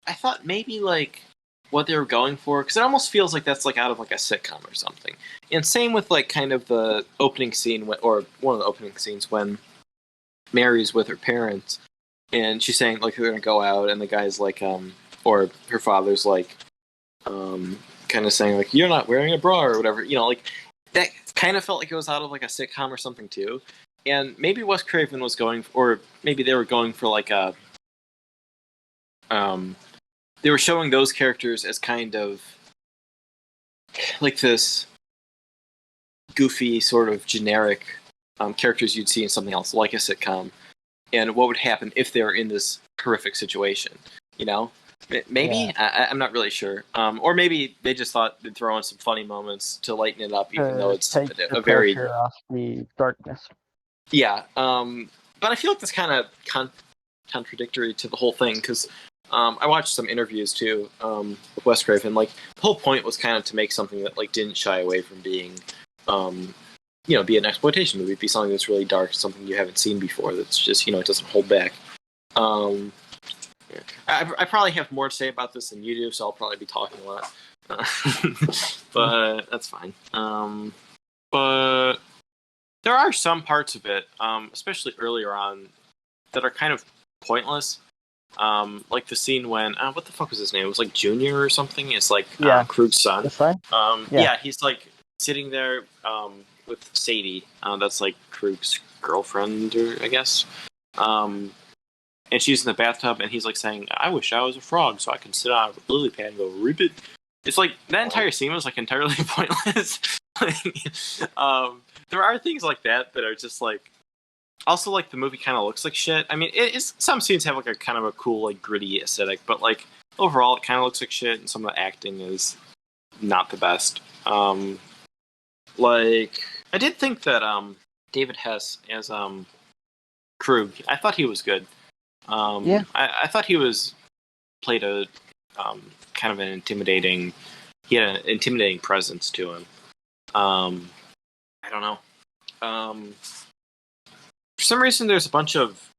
I thought maybe like what they were going for, because it almost feels like that's like out of like a sitcom or something. And same with like kind of the opening scene, or one of the opening scenes when Mary's with her parents, and she's saying like they're gonna go out, and the guy's like, or her father's like, kind of saying like you're not wearing a bra or whatever, like that kind of felt like it was out of like a sitcom or something too. And maybe Wes Craven was going, or maybe they were going for like a, they were showing those characters as kind of like this goofy sort of generic characters you'd see in something else like a sitcom, and what would happen if they were in this horrific situation, maybe. I'm not really sure, or maybe they just thought they'd throw in some funny moments to lighten it up, even though it's a very off the darkness. But I feel like that's kind of contradictory to the whole thing, because I watched some interviews too with Wes Craven. Like the whole point was kind of to make something that like didn't shy away from being be an exploitation movie, be something that's really dark, something you haven't seen before, that's just it doesn't hold back. I probably have more to say about this than you do, so I'll probably be talking a lot. But that's fine. But there are some parts of it, especially earlier on, that are kind of pointless. Like the scene when what the fuck was his name? It was like Junior or something. It's like Krug's son. He's like sitting there with Sadie. That's like Krug's girlfriend, or I guess. And she's in the bathtub, and he's like saying, "I wish I was a frog so I can sit on a lily pad and go rip it." It's like that entire scene was like entirely pointless. There are things like that are just like. Also, like the movie kind of looks like shit. I mean, some scenes have like a kind of a cool, like gritty aesthetic, but like overall, it kind of looks like shit, and some of the acting is not the best. Like I did think that David Hess as Krug, I thought he was good. I thought he played a kind of an intimidating. He had an intimidating presence to him. I don't know. For some reason, there's a bunch of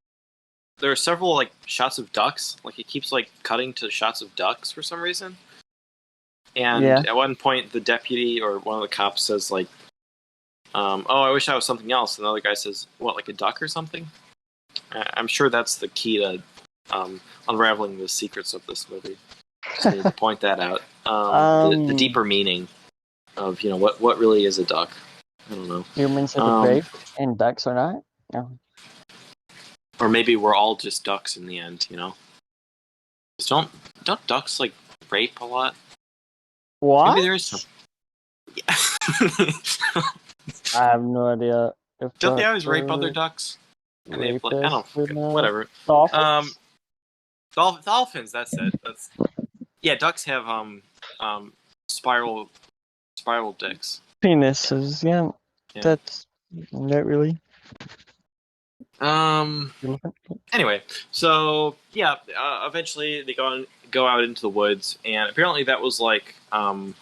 there are several like shots of ducks. Like it keeps like cutting to shots of ducks for some reason. And at one point, the deputy or one of the cops says like, "Oh, I wish I was something else." And the other guy says, "What, like a duck or something?" I'm sure that's the key to unraveling the secrets of this movie. Just need to point that out. The deeper meaning of what really is a duck. I don't know. Humans are depraved and ducks are not. No. Or maybe we're all just ducks in the end. Don't ducks like rape a lot? What? Maybe there is some. Yeah. I have no idea. Don't they always rape other ducks? And they have, like, I don't know, whatever. Dolphins? Dolphins. That's it. Ducks have spiral dicks. Penises. Yeah. That's not really. Anyway, so eventually they go out into the woods, and apparently that was like one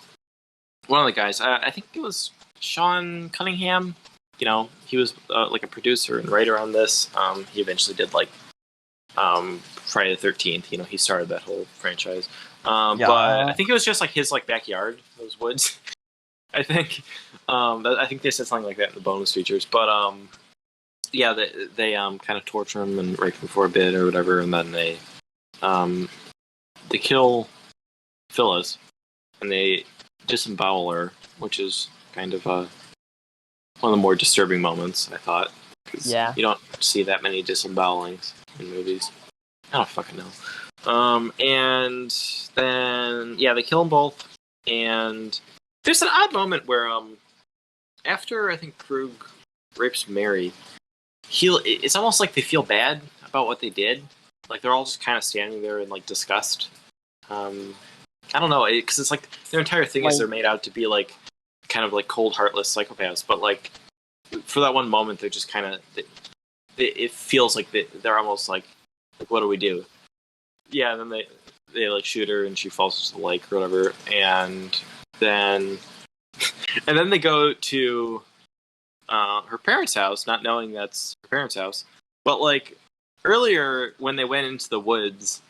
of the guys. I think it was Sean Cunningham. He was like a producer and writer on this. He eventually did like Friday the 13th. He started that whole franchise. But I think it was just like his like backyard, those woods. I think they said something like that in the bonus features. But they kind of torture him and rape him for a bit or whatever, and then they kill Phyllis and they disembowel her, which is kind of one of the more disturbing moments, I thought. Cause you don't see that many disembowelings in movies. I don't fucking know. And then they kill them both, and there's an odd moment where after I think Krug rapes Mary, it's almost like they feel bad about what they did. Like they're all just kind of standing there in like disgust. I don't know, because it's like their entire thing is they're made out to be like kind of like cold, heartless psychopaths, but like for that one moment they're just kind of it feels like they're almost like what do we do? Yeah, and then they like shoot her and she falls into the lake or whatever, and then they go to her parents' house, not knowing that's her parents' house. But like earlier when they went into the woods,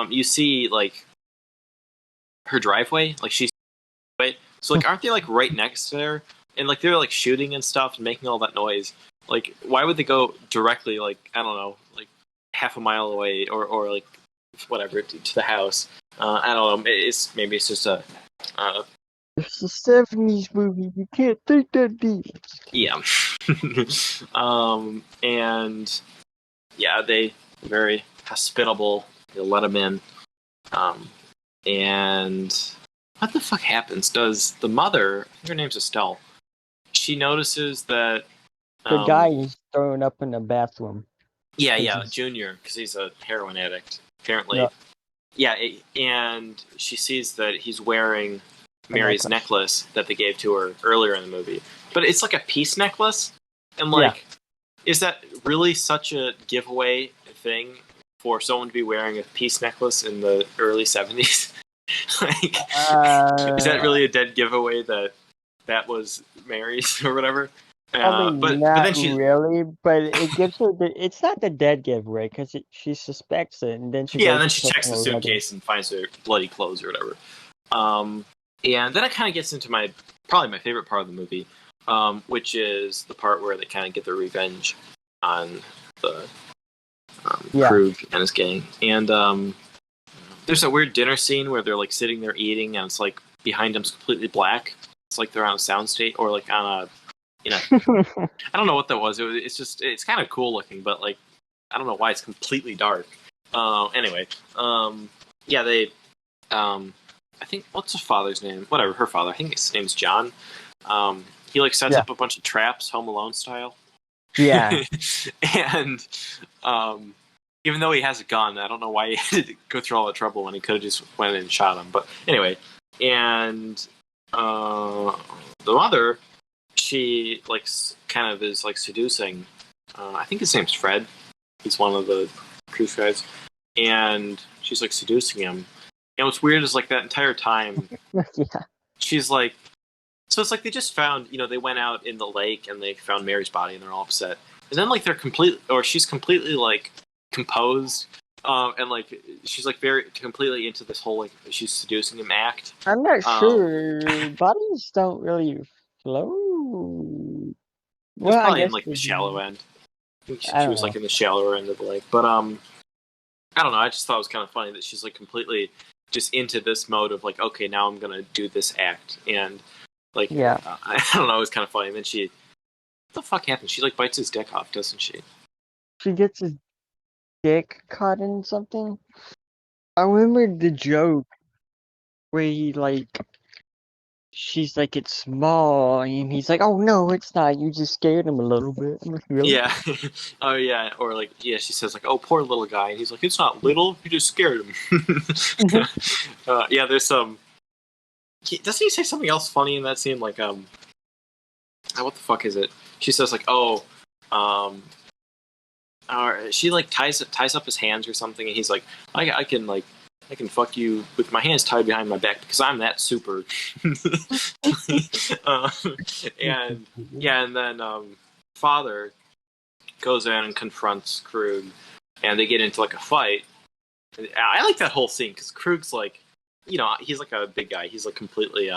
you see like her driveway, like she's right. So like, aren't they like right next to her? And like they're like shooting and stuff and making all that noise. Like, why would they go directly like I don't know, like half a mile away or like whatever to the house? I don't know. Maybe it's just a. It's a 70s movie. You can't think that deep. Yeah. And they very hospitable. They let him in. And what the fuck happens? Does the mother, I think her name's Estelle, she notices that the guy is thrown up in the bathroom. Yeah, Junior, because he's a heroin addict, apparently. Yeah, and she sees that he's wearing Mary's necklace that they gave to her earlier in the movie. But it's like a peace necklace. And like, is that really such a giveaway thing for someone to be wearing a peace necklace in the early 70s? Like, is that really a dead giveaway that was Mary's or whatever? But then she really. But it gives her it's not the dead giveaway because she suspects it, and then she checks the suitcase and finds her bloody clothes or whatever. And then it kind of gets into probably my favorite part of the movie, which is the part where they kind of get their revenge on the Krug and his gang. And there's a weird dinner scene where they're like sitting there eating, and it's like behind them's completely black. It's like they're on a soundstage or like on a, I don't know what that was. It's kind of cool looking, but like I don't know why it's completely dark. Anyway, they, I think what's her father's name? Whatever, her father. I think his name's John. He like sets up a bunch of traps, Home Alone style. Yeah. And even though he has a gun, I don't know why he had to go through all the trouble when he could have just went in and shot him. But anyway, and the mother, she like kind of is like seducing. I think his name's Fred. He's one of the cruise guys, and she's like seducing him. And what's weird is like that entire time, she's like, so it's like they just found, they went out in the lake and they found Mary's body and they're all upset. And then like she's completely like composed. And like she's like very completely into this whole like she's seducing him act. I'm not Um, sure. Bodies don't really flow. it was Well, I probably in guess like the shallow end. I think I she don't was like know. in the shallower end of the lake. But I don't know. I just thought it was kind of funny that she's like completely just into this mode of like, okay, now I'm gonna do this act, and like Yeah, I don't know. It was kind of funny. And then what the fuck happens? She like bites his dick off, doesn't she? she gets his dick caught in something. I remember the joke where he like, she's like, it's small, and he's like, oh no, it's not. You just scared him a little bit. I'm like, really? Yeah. Oh yeah. Or like yeah, she says like, oh poor little guy, and he's like, it's not little. You just scared him. Yeah. There's some. Doesn't he say something else funny in that scene? Like what the fuck is it? She says like, oh, um, or she like ties up his hands or something, and he's like, I can fuck you with my hands tied behind my back because I'm that super. uh, and yeah, and then father goes in and confronts Krug, and they get into like a fight. I like that whole scene because Krug's like, he's like a big guy. He's like completely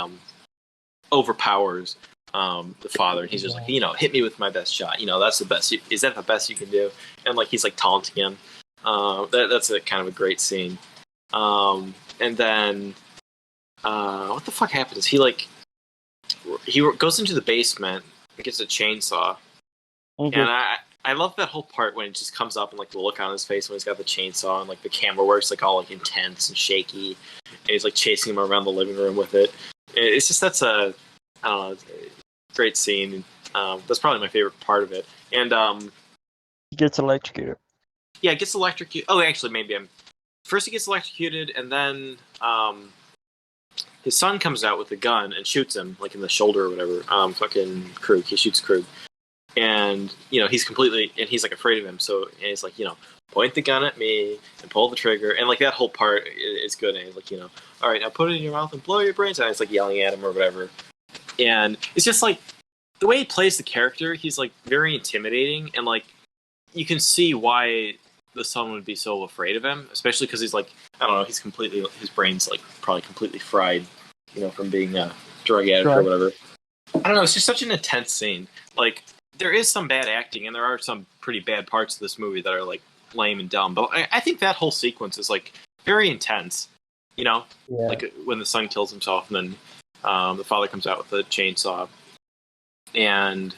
overpowers the father, and he's just like, hit me with my best shot. That's the best. Is that the best you can do? And like he's like taunting him. That's a kind of a great scene. And then what the fuck happens? He goes into the basement and gets a chainsaw, Okay. and I love that whole part when it just comes up and like the look on his face when he's got the chainsaw and like the camera works like all like intense and shaky, and he's like chasing him around the living room with it. It's just that's a I don't know, it's a great scene. That's probably my favorite part of it. And He gets electrocuted. yeah, it gets electrocuted. Oh, actually, maybe I'm first he gets electrocuted, and then his son comes out with a gun and shoots him like in the shoulder or whatever. Fucking Krug, he shoots Krug, and he's completely and he's like afraid of him. So and he's like point the gun at me and pull the trigger, and like that whole part is good. And he's like all right, now put it in your mouth and blow your brains out. It's like yelling at him or whatever, and it's just like the way he plays the character. He's like very intimidating, and like you can see why the son would be so afraid of him, especially because he's like I don't know, his brain's like probably completely fried, from being a drug addict or whatever. I don't know. It's just such an intense scene. Like there is some bad acting, and there are some pretty bad parts of this movie that are like lame and dumb. But I think that whole sequence is like very intense. Yeah. Like when the son kills himself, and then the father comes out with a chainsaw, and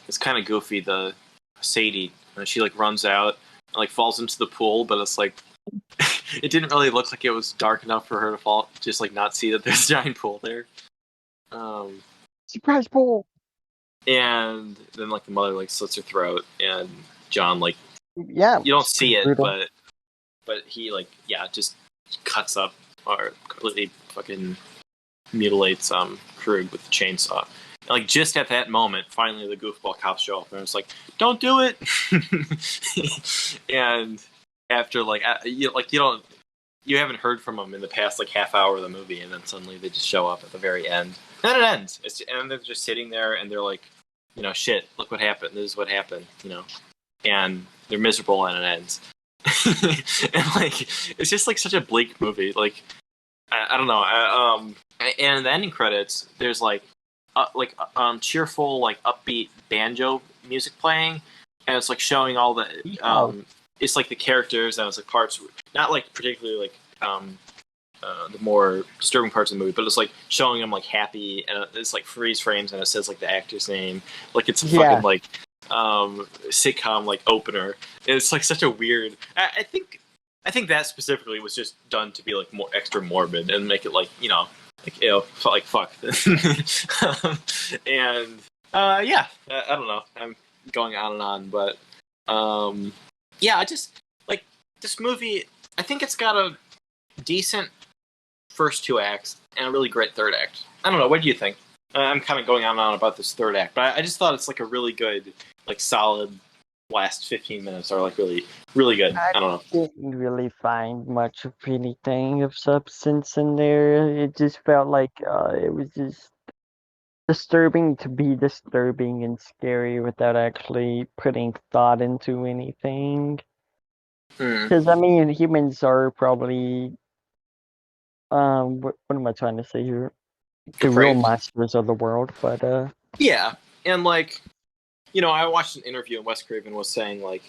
it's kind of goofy. The Sadie, she like runs out and like falls into the pool, but it's like it didn't really look like it was dark enough for her to fall, just like not see that there's a giant pool there. Surprise pool. And then like the mother like slits her throat, and John like Yeah. you don't see it, brutal. but he like just cuts up or completely fucking mutilates Krug with the chainsaw. And, like just at that moment, finally the goofball cops show up, and it's like, "Don't do it!" And after like you haven't heard from them in the past like half hour of the movie, and then suddenly they just show up at the very end. And then it ends, and they're just sitting there, and they're like, shit, look what happened. This is what happened, and they're miserable, and it ends. And like it's just like such a bleak movie. Like I don't know. And in the ending credits, there's like cheerful like upbeat banjo music playing, and it's like showing all the it's like the characters, and it's like parts not like particularly like the more disturbing parts of the movie, but it's like showing them like happy, and it's like freeze frames, and it says like the actor's name, like it's a fucking like sitcom like opener. And it's like such a weird. I think that specifically was just done to be like more extra morbid and make it like like fuck. And yeah, I don't know. I'm going on and on, but yeah, I just like this movie. I think it's got a decent first two acts and a really great third act. I don't know. What do you think? I'm kind of going on and on about this third act, but I just thought it's like a really good, like solid last 15 minutes are like really, really good. I don't know. Didn't really find much of anything of substance in there. It just felt like it was just disturbing to be disturbing and scary without actually putting thought into anything. Hmm. Because I mean, humans are probably what am I trying to say here? The real Depraved. masters of the world, but Yeah, and like I watched an interview and Wes Craven was saying like,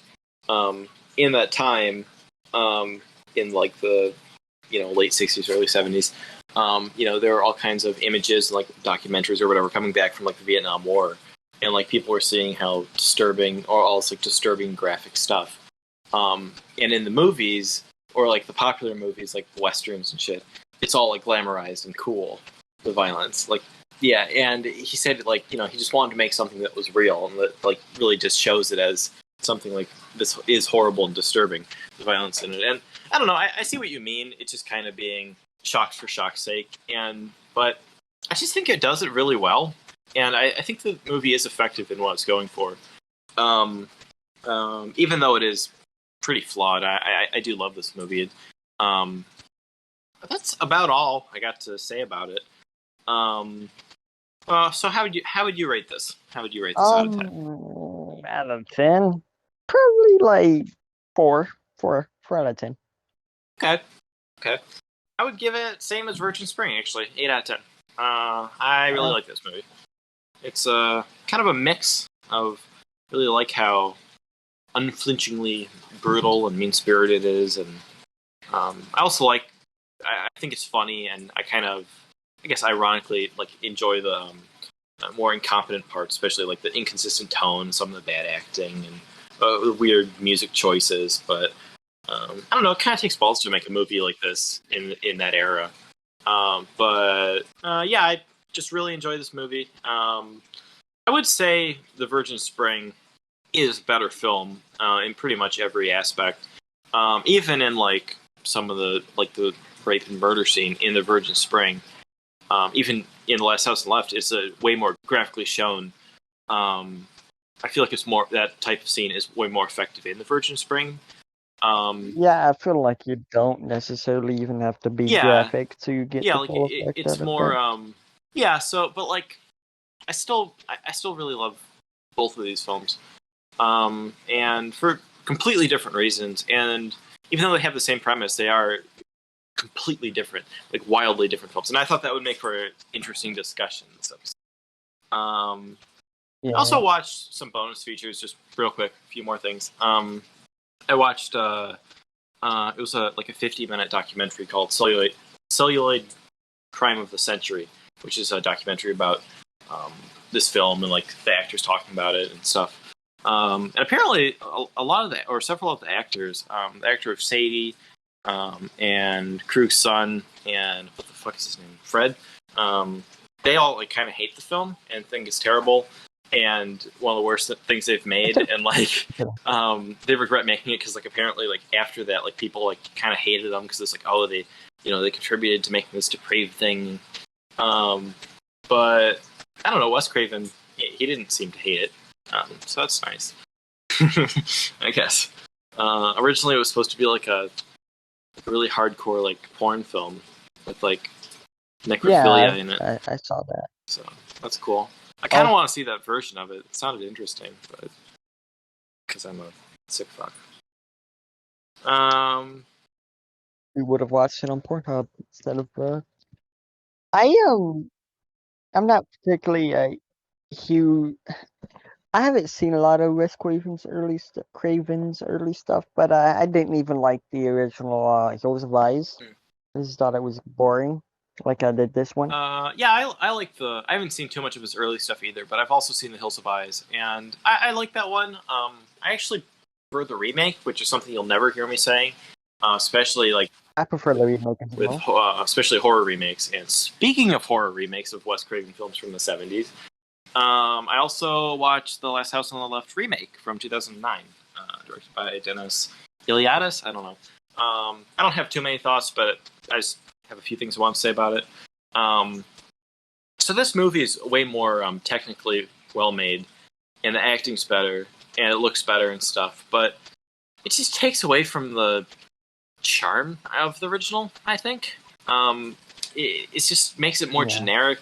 in that time, in like the late '60s, early '70s, there were all kinds of images, like documentaries or whatever, coming back from like the Vietnam War, and like people were seeing how disturbing or all this like disturbing graphic stuff. And in the movies or like the popular movies, like westerns and shit, it's all like glamorized and cool, the violence, like. Yeah, and he said like he just wanted to make something that was real and that like really just shows it as something like this is horrible and disturbing, the violence in it. And I don't know, I see what you mean. It's just kind of being shocked for shock's sake, but I just think it does it really well, and I think the movie is effective in what it's going for. Um, Even though it is pretty flawed, I do love this movie. Um, but that's about all I got to say about it. Um, so how would you rate this? How would you rate this out of 10? out of 10, probably like four, four out of 10. Okay, okay. I would give it same as Virgin Spring actually, 8 out of 10. I really Uh, like this movie. It's kind of a mix of really like how unflinchingly brutal and mean spirited it is, and I also like. I think it's funny, and I guess, ironically, like enjoy the more incompetent parts, especially like the inconsistent tone, some of the bad acting, and the weird music choices. But I don't know. It kind of takes balls to make a movie like this in that era. But yeah, I just really enjoy this movie. I would say The Virgin Spring is better film in pretty much every aspect. Even in like some of the rape and murder scene in The Virgin Spring. Even in The Last House on the Left, it's a way more graphically shown. I feel like it's more that type of scene is way more effective in The Virgin Spring. yeah, I feel like you don't necessarily even have to be Yeah, graphic to get yeah, the like full effect it's out of more. that. Yeah, so but like I still really love both of these films, and for completely different reasons. And even though they have the same premise, they are completely different, like wildly different films. And I thought that would make for an interesting discussion in this episode. I Yeah, also watched some bonus features, just real quick, a few more things. I watched it was like a 50-minute documentary called Celluloid Crime of the Century, which is a documentary about this film and like the actors talking about it and stuff. And apparently, a lot of or several of the actors, the actor of Sadie, and Krug's son, and what the fuck is his name, Fred, they all like kind of hate the film and think it's terrible and one of the worst things they've made, and like they regret making it because like apparently like after that like people like kind of hated them because it's like, oh, they they contributed to making this depraved thing. But I don't know, Wes Craven, he didn't seem to hate it, so that's nice. I guess originally it was supposed to be like a really hardcore like porn film with like necrophilia yeah, in it, I saw that. so that's cool. I kind of Oh, want to see that version of it. It sounded interesting, but because I'm a sick fuck. we would have watched it on Pornhub instead of. I I'm not particularly a huge. I haven't seen a lot of Wes Craven's early stuff, but I didn't even like the original Hills of Eyes. I just thought it was boring, like I did this one. Yeah, I like the. I haven't seen too much of his early stuff either, but I've also seen The Hills of Eyes, and I like that one. I actually prefer the remake, which is something you'll never hear me saying, especially like I prefer the remake as with well. especially horror remakes. And speaking of horror remakes of Wes Craven films from the '70s, I also watched The Last House on the Left remake from 2009, directed by Dennis Iliadis. I don't know. I don't have too many thoughts, but I just have a few things I want to say about it. So this movie is way more technically well made, and the acting's better, and it looks better and stuff. But it just takes away from the charm of the original. I think it just makes it more Yeah, generic.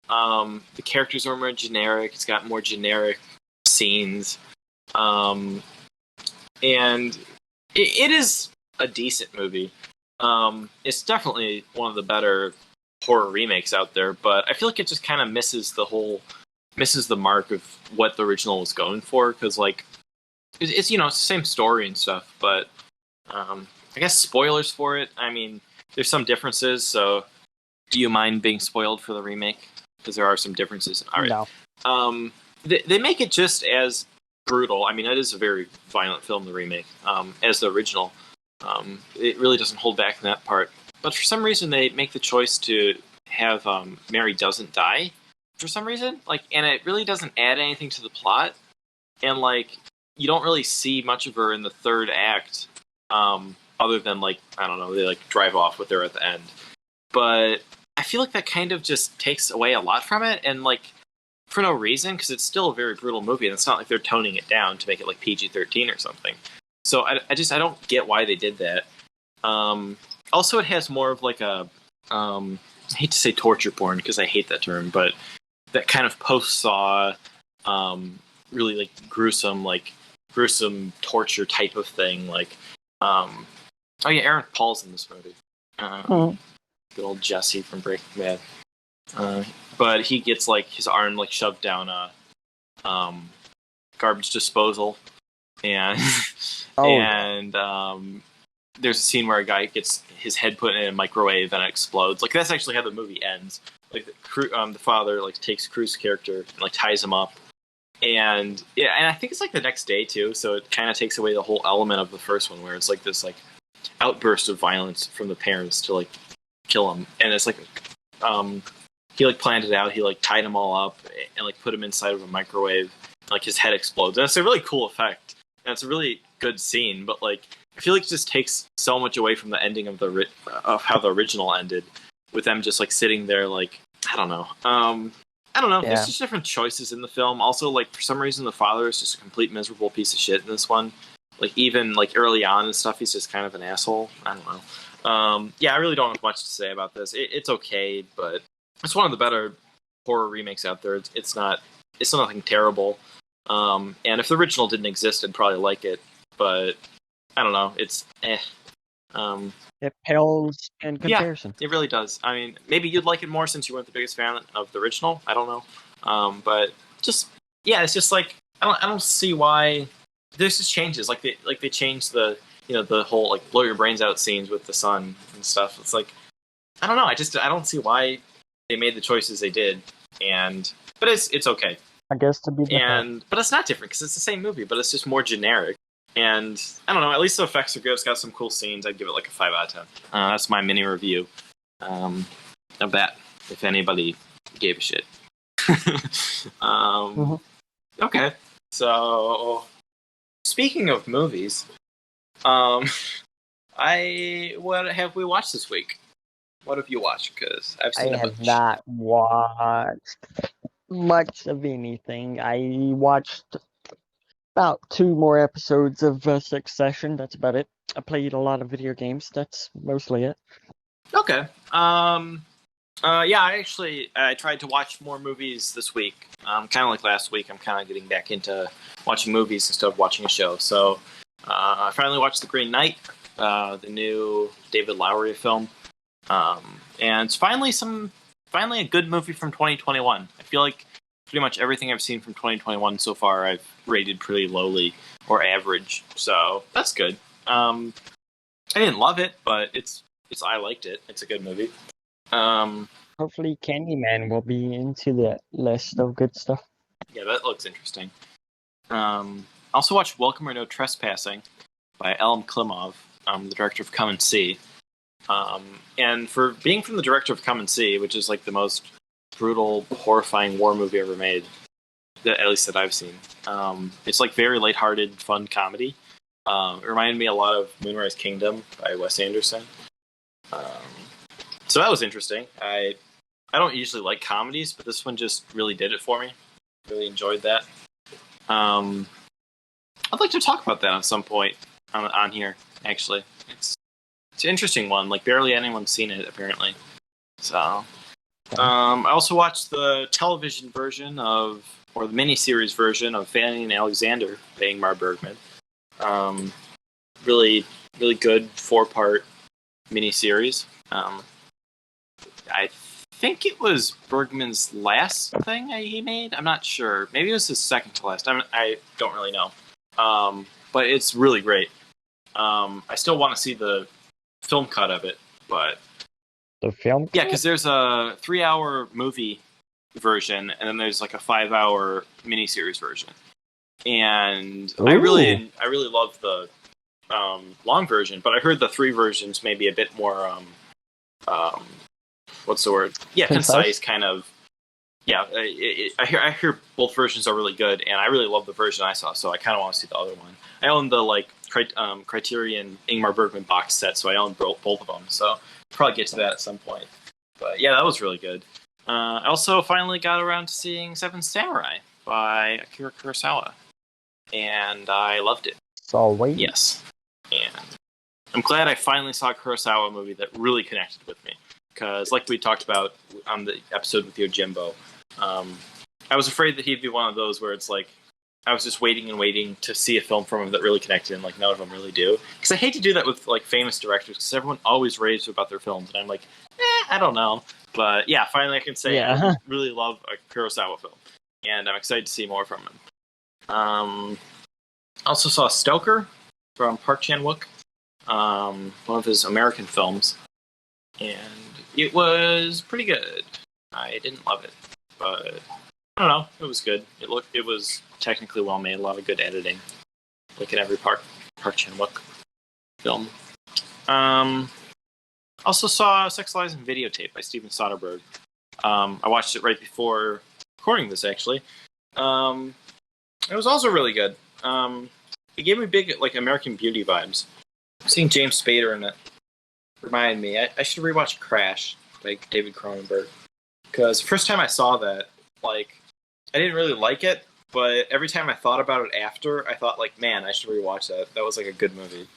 The characters are more generic. It's got more generic scenes. And it is a decent movie. It's definitely one of the better horror remakes out there, but I feel like it just kind of misses the mark of what the original was going for, because like it's it's the same story and stuff, but I guess spoilers for it. I mean, there's some differences, so do you mind being spoiled for the remake? Because there are some differences. All right. No. They make it just as brutal. I mean, it is a very violent film, the remake, as the original. It really doesn't hold back in that part. But for some reason, they make the choice to have Mary doesn't die for some reason. Like, and it really doesn't add anything to the plot. And like, you don't really see much of her in the third act, other than like, I don't know, they like drive off with her at the end. But I feel like that kind of just takes away a lot from it, and like for no reason, because it's still a very brutal movie, and it's not like they're toning it down to make it like PG-13 or something. So I don't get why they did that. Also, it has more of like a I hate to say torture porn because I hate that term, but that kind of post-Saw, really like gruesome torture type of thing. Like, oh yeah, Aaron Paul's in this movie. Good old Jesse from Breaking Bad. But he gets like his arm like shoved down a garbage disposal, and there's a scene where a guy gets his head put in a microwave and it explodes. Like, that's actually how the movie ends. Like the father like takes Cruz's character and like ties him up, and yeah, and I think it's like the next day too. So it kind of takes away the whole element of the first one, where it's like this like outburst of violence from the parents to like kill him, and it's like he like planned it out. He like tied them all up and like put him inside of a microwave. And, like, his head explodes, and it's a really cool effect, and it's a really good scene. But like, I feel like it just takes so much away from the ending of how the original ended, with them just like sitting there like, I don't know. Yeah. There's just different choices in the film. Also, like, for some reason, the father is just a complete miserable piece of shit in this one. Like, even like early on and stuff, he's just kind of an asshole. I don't know. Yeah, I really don't have much to say about this. It's okay, but it's one of the better horror remakes out there. It's nothing terrible. And if the original didn't exist, I'd probably like it. But I don't know. It's It pales in comparison. Yeah, it really does. I mean, maybe you'd like it more since you weren't the biggest fan of the original. I don't know. But just, yeah, it's just like, I don't see why there's just changes. Like they changed the whole like blow your brains out scenes with the son and stuff. It's like, I don't know. I don't see why they made the choices they did. But it's okay. I guess to be different. But it's not different because it's the same movie, but it's just more generic. And I don't know, at least the effects are good. It's got some cool scenes. I'd give it like a 5 out of 10. That's my mini review of that, if anybody gave a shit. Okay, so speaking of movies, what have we watched this week? What have you watched? Because I have not watched much of anything. I watched about 2 more episodes of Succession. That's about it. I played a lot of video games. That's mostly it. Okay. Yeah, I tried to watch more movies this week. Kind of like last week, I'm kind of getting back into watching movies instead of watching a show. So I finally watched The Green Knight, the new David Lowery film. And it's finally a good movie from 2021. I feel like pretty much everything I've seen from 2021 so far, I've rated pretty lowly or average. So that's good. I didn't love it, but I liked it. It's a good movie. Hopefully Candyman will be into the list of good stuff. Yeah, that looks interesting. Also watched Welcome or No Trespassing by Elm Klimov, the director of Come and See. And for being from the director of Come and See, which is like the most brutal, horrifying war movie ever made, at least that I've seen. It's like very lighthearted, fun comedy. It reminded me a lot of Moonrise Kingdom by Wes Anderson. So that was interesting. I don't usually like comedies, but this one just really did it for me. Really enjoyed that. I'd like to talk about that at some point on here, actually. It's an interesting one. Like, barely anyone's seen it, apparently. So, I also watched the television version of, or the miniseries version of Fanny and Alexander by Ingmar Bergman. Really, really good 4-part miniseries. I think it was Bergman's last thing he made. I'm not sure. Maybe it was his second to last. I don't really know. But it's really great. I still want to see the film cut of it, but The film? yeah, because there's a 3-hour movie version, and then there's like a 5-hour miniseries version. And I really love the long version, but I heard the 3 versions may be a bit more what's the word? Yeah, concise kind of. Yeah, I hear both versions are really good, and I really love the version I saw, so I kind of want to see the other one. I own the Criterion Ingmar Bergman box set, so I own both of them. So I'll probably get to that at some point. But yeah, that was really good. I also finally got around to seeing Seven Samurai by Akira Kurosawa, and I loved it. So wait. Yes, and I'm glad I finally saw a Kurosawa movie that really connected with me. Because, like we talked about on the episode with Yojimbo, I was afraid that he'd be one of those where it's like I was just waiting and waiting to see a film from him that really connected, and like none of them really do. Because I hate to do that with like famous directors, because everyone always raves about their films, and I'm like, I don't know. But yeah, finally I can say I really love a Kurosawa film, and I'm excited to see more from him. Also saw Stoker from Park Chan-wook, one of his American films, and it was pretty good. I didn't love it, but I don't know. It was good. It was technically well made. A lot of good editing, like in every Park Chan-wook film. Also saw Sex, Lies, and Videotape by Steven Soderbergh. I watched it right before recording this, actually. It was also really good. It gave me big like American Beauty vibes. Seeing James Spader in it reminded me I should rewatch Crash by David Cronenberg, because the first time I saw that, like, I didn't really like it, but every time I thought about it after, I thought like, man, I should rewatch that. That was like a good movie.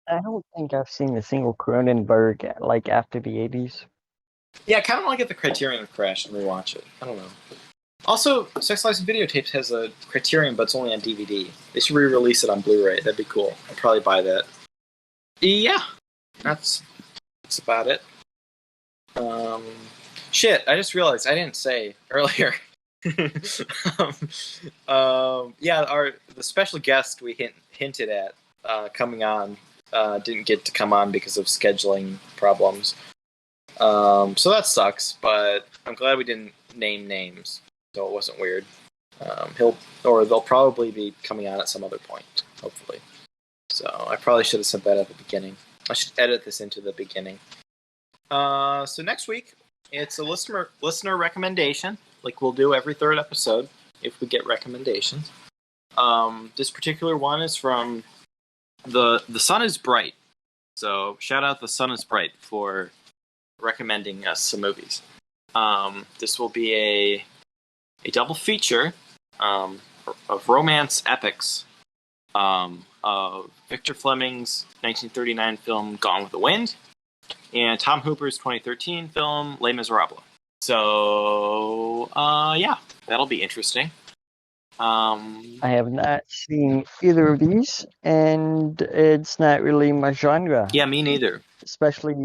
I don't think I've seen a single Cronenberg like after the 80s. Yeah, I kind of want to get the Criterion of Crash and rewatch it. I don't know. Also, Sex, Lies, and Videotapes has a Criterion, but it's only on DVD. They should re-release it on Blu-ray. That'd be cool. I'd probably buy that. Yeah, that's about it. Shit, I just realized I didn't say earlier. Yeah, the special guest we hinted at coming on didn't get to come on because of scheduling problems. So that sucks, but I'm glad we didn't name names, so it wasn't weird. They'll probably be coming on at some other point, hopefully. So I probably should have said that at the beginning. I should edit this into the beginning. So next week, it's a listener recommendation, like we'll do every third episode if we get recommendations. This particular one is from The Sun is Bright. So shout out The Sun is Bright for recommending us some movies. This will be a double feature of romance epics of Victor Fleming's 1939 film Gone with the Wind and Tom Hooper's 2013 film Les Miserables. So, yeah, that'll be interesting. I have not seen either of these, and it's not really my genre. Yeah, me neither. Especially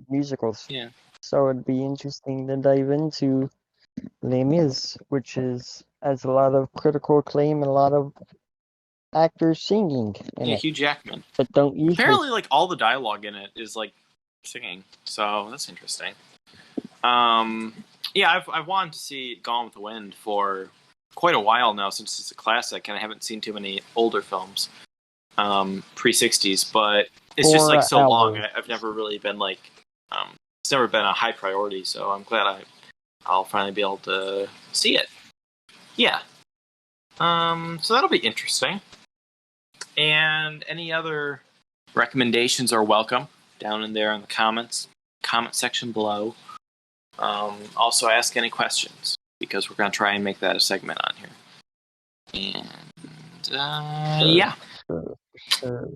musicals. Yeah. So it'd be interesting to dive into Les Mis, which has a lot of critical acclaim and a lot of actors singing in it. Hugh Jackman. But don't usually... Apparently, like, all the dialogue in it is, like, singing. So, that's interesting. Yeah, I've wanted to see Gone with the Wind for quite a while now, since it's a classic, and I haven't seen too many older films pre-60s, but it's just like so long. I've never really been like it's never been a high priority, so I'm glad I'll finally be able to see it. Yeah. So that'll be interesting. And any other recommendations are welcome down in there in the comment section below. Also ask any questions, because we're going to try and make that a segment on here. And yeah. Sure.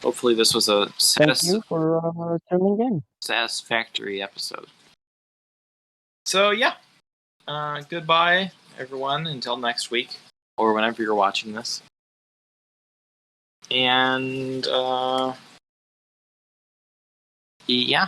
Hopefully this was a Thank you for tuning in. satisfactory episode. So yeah, goodbye, everyone, until next week, or whenever you're watching this. And, yeah.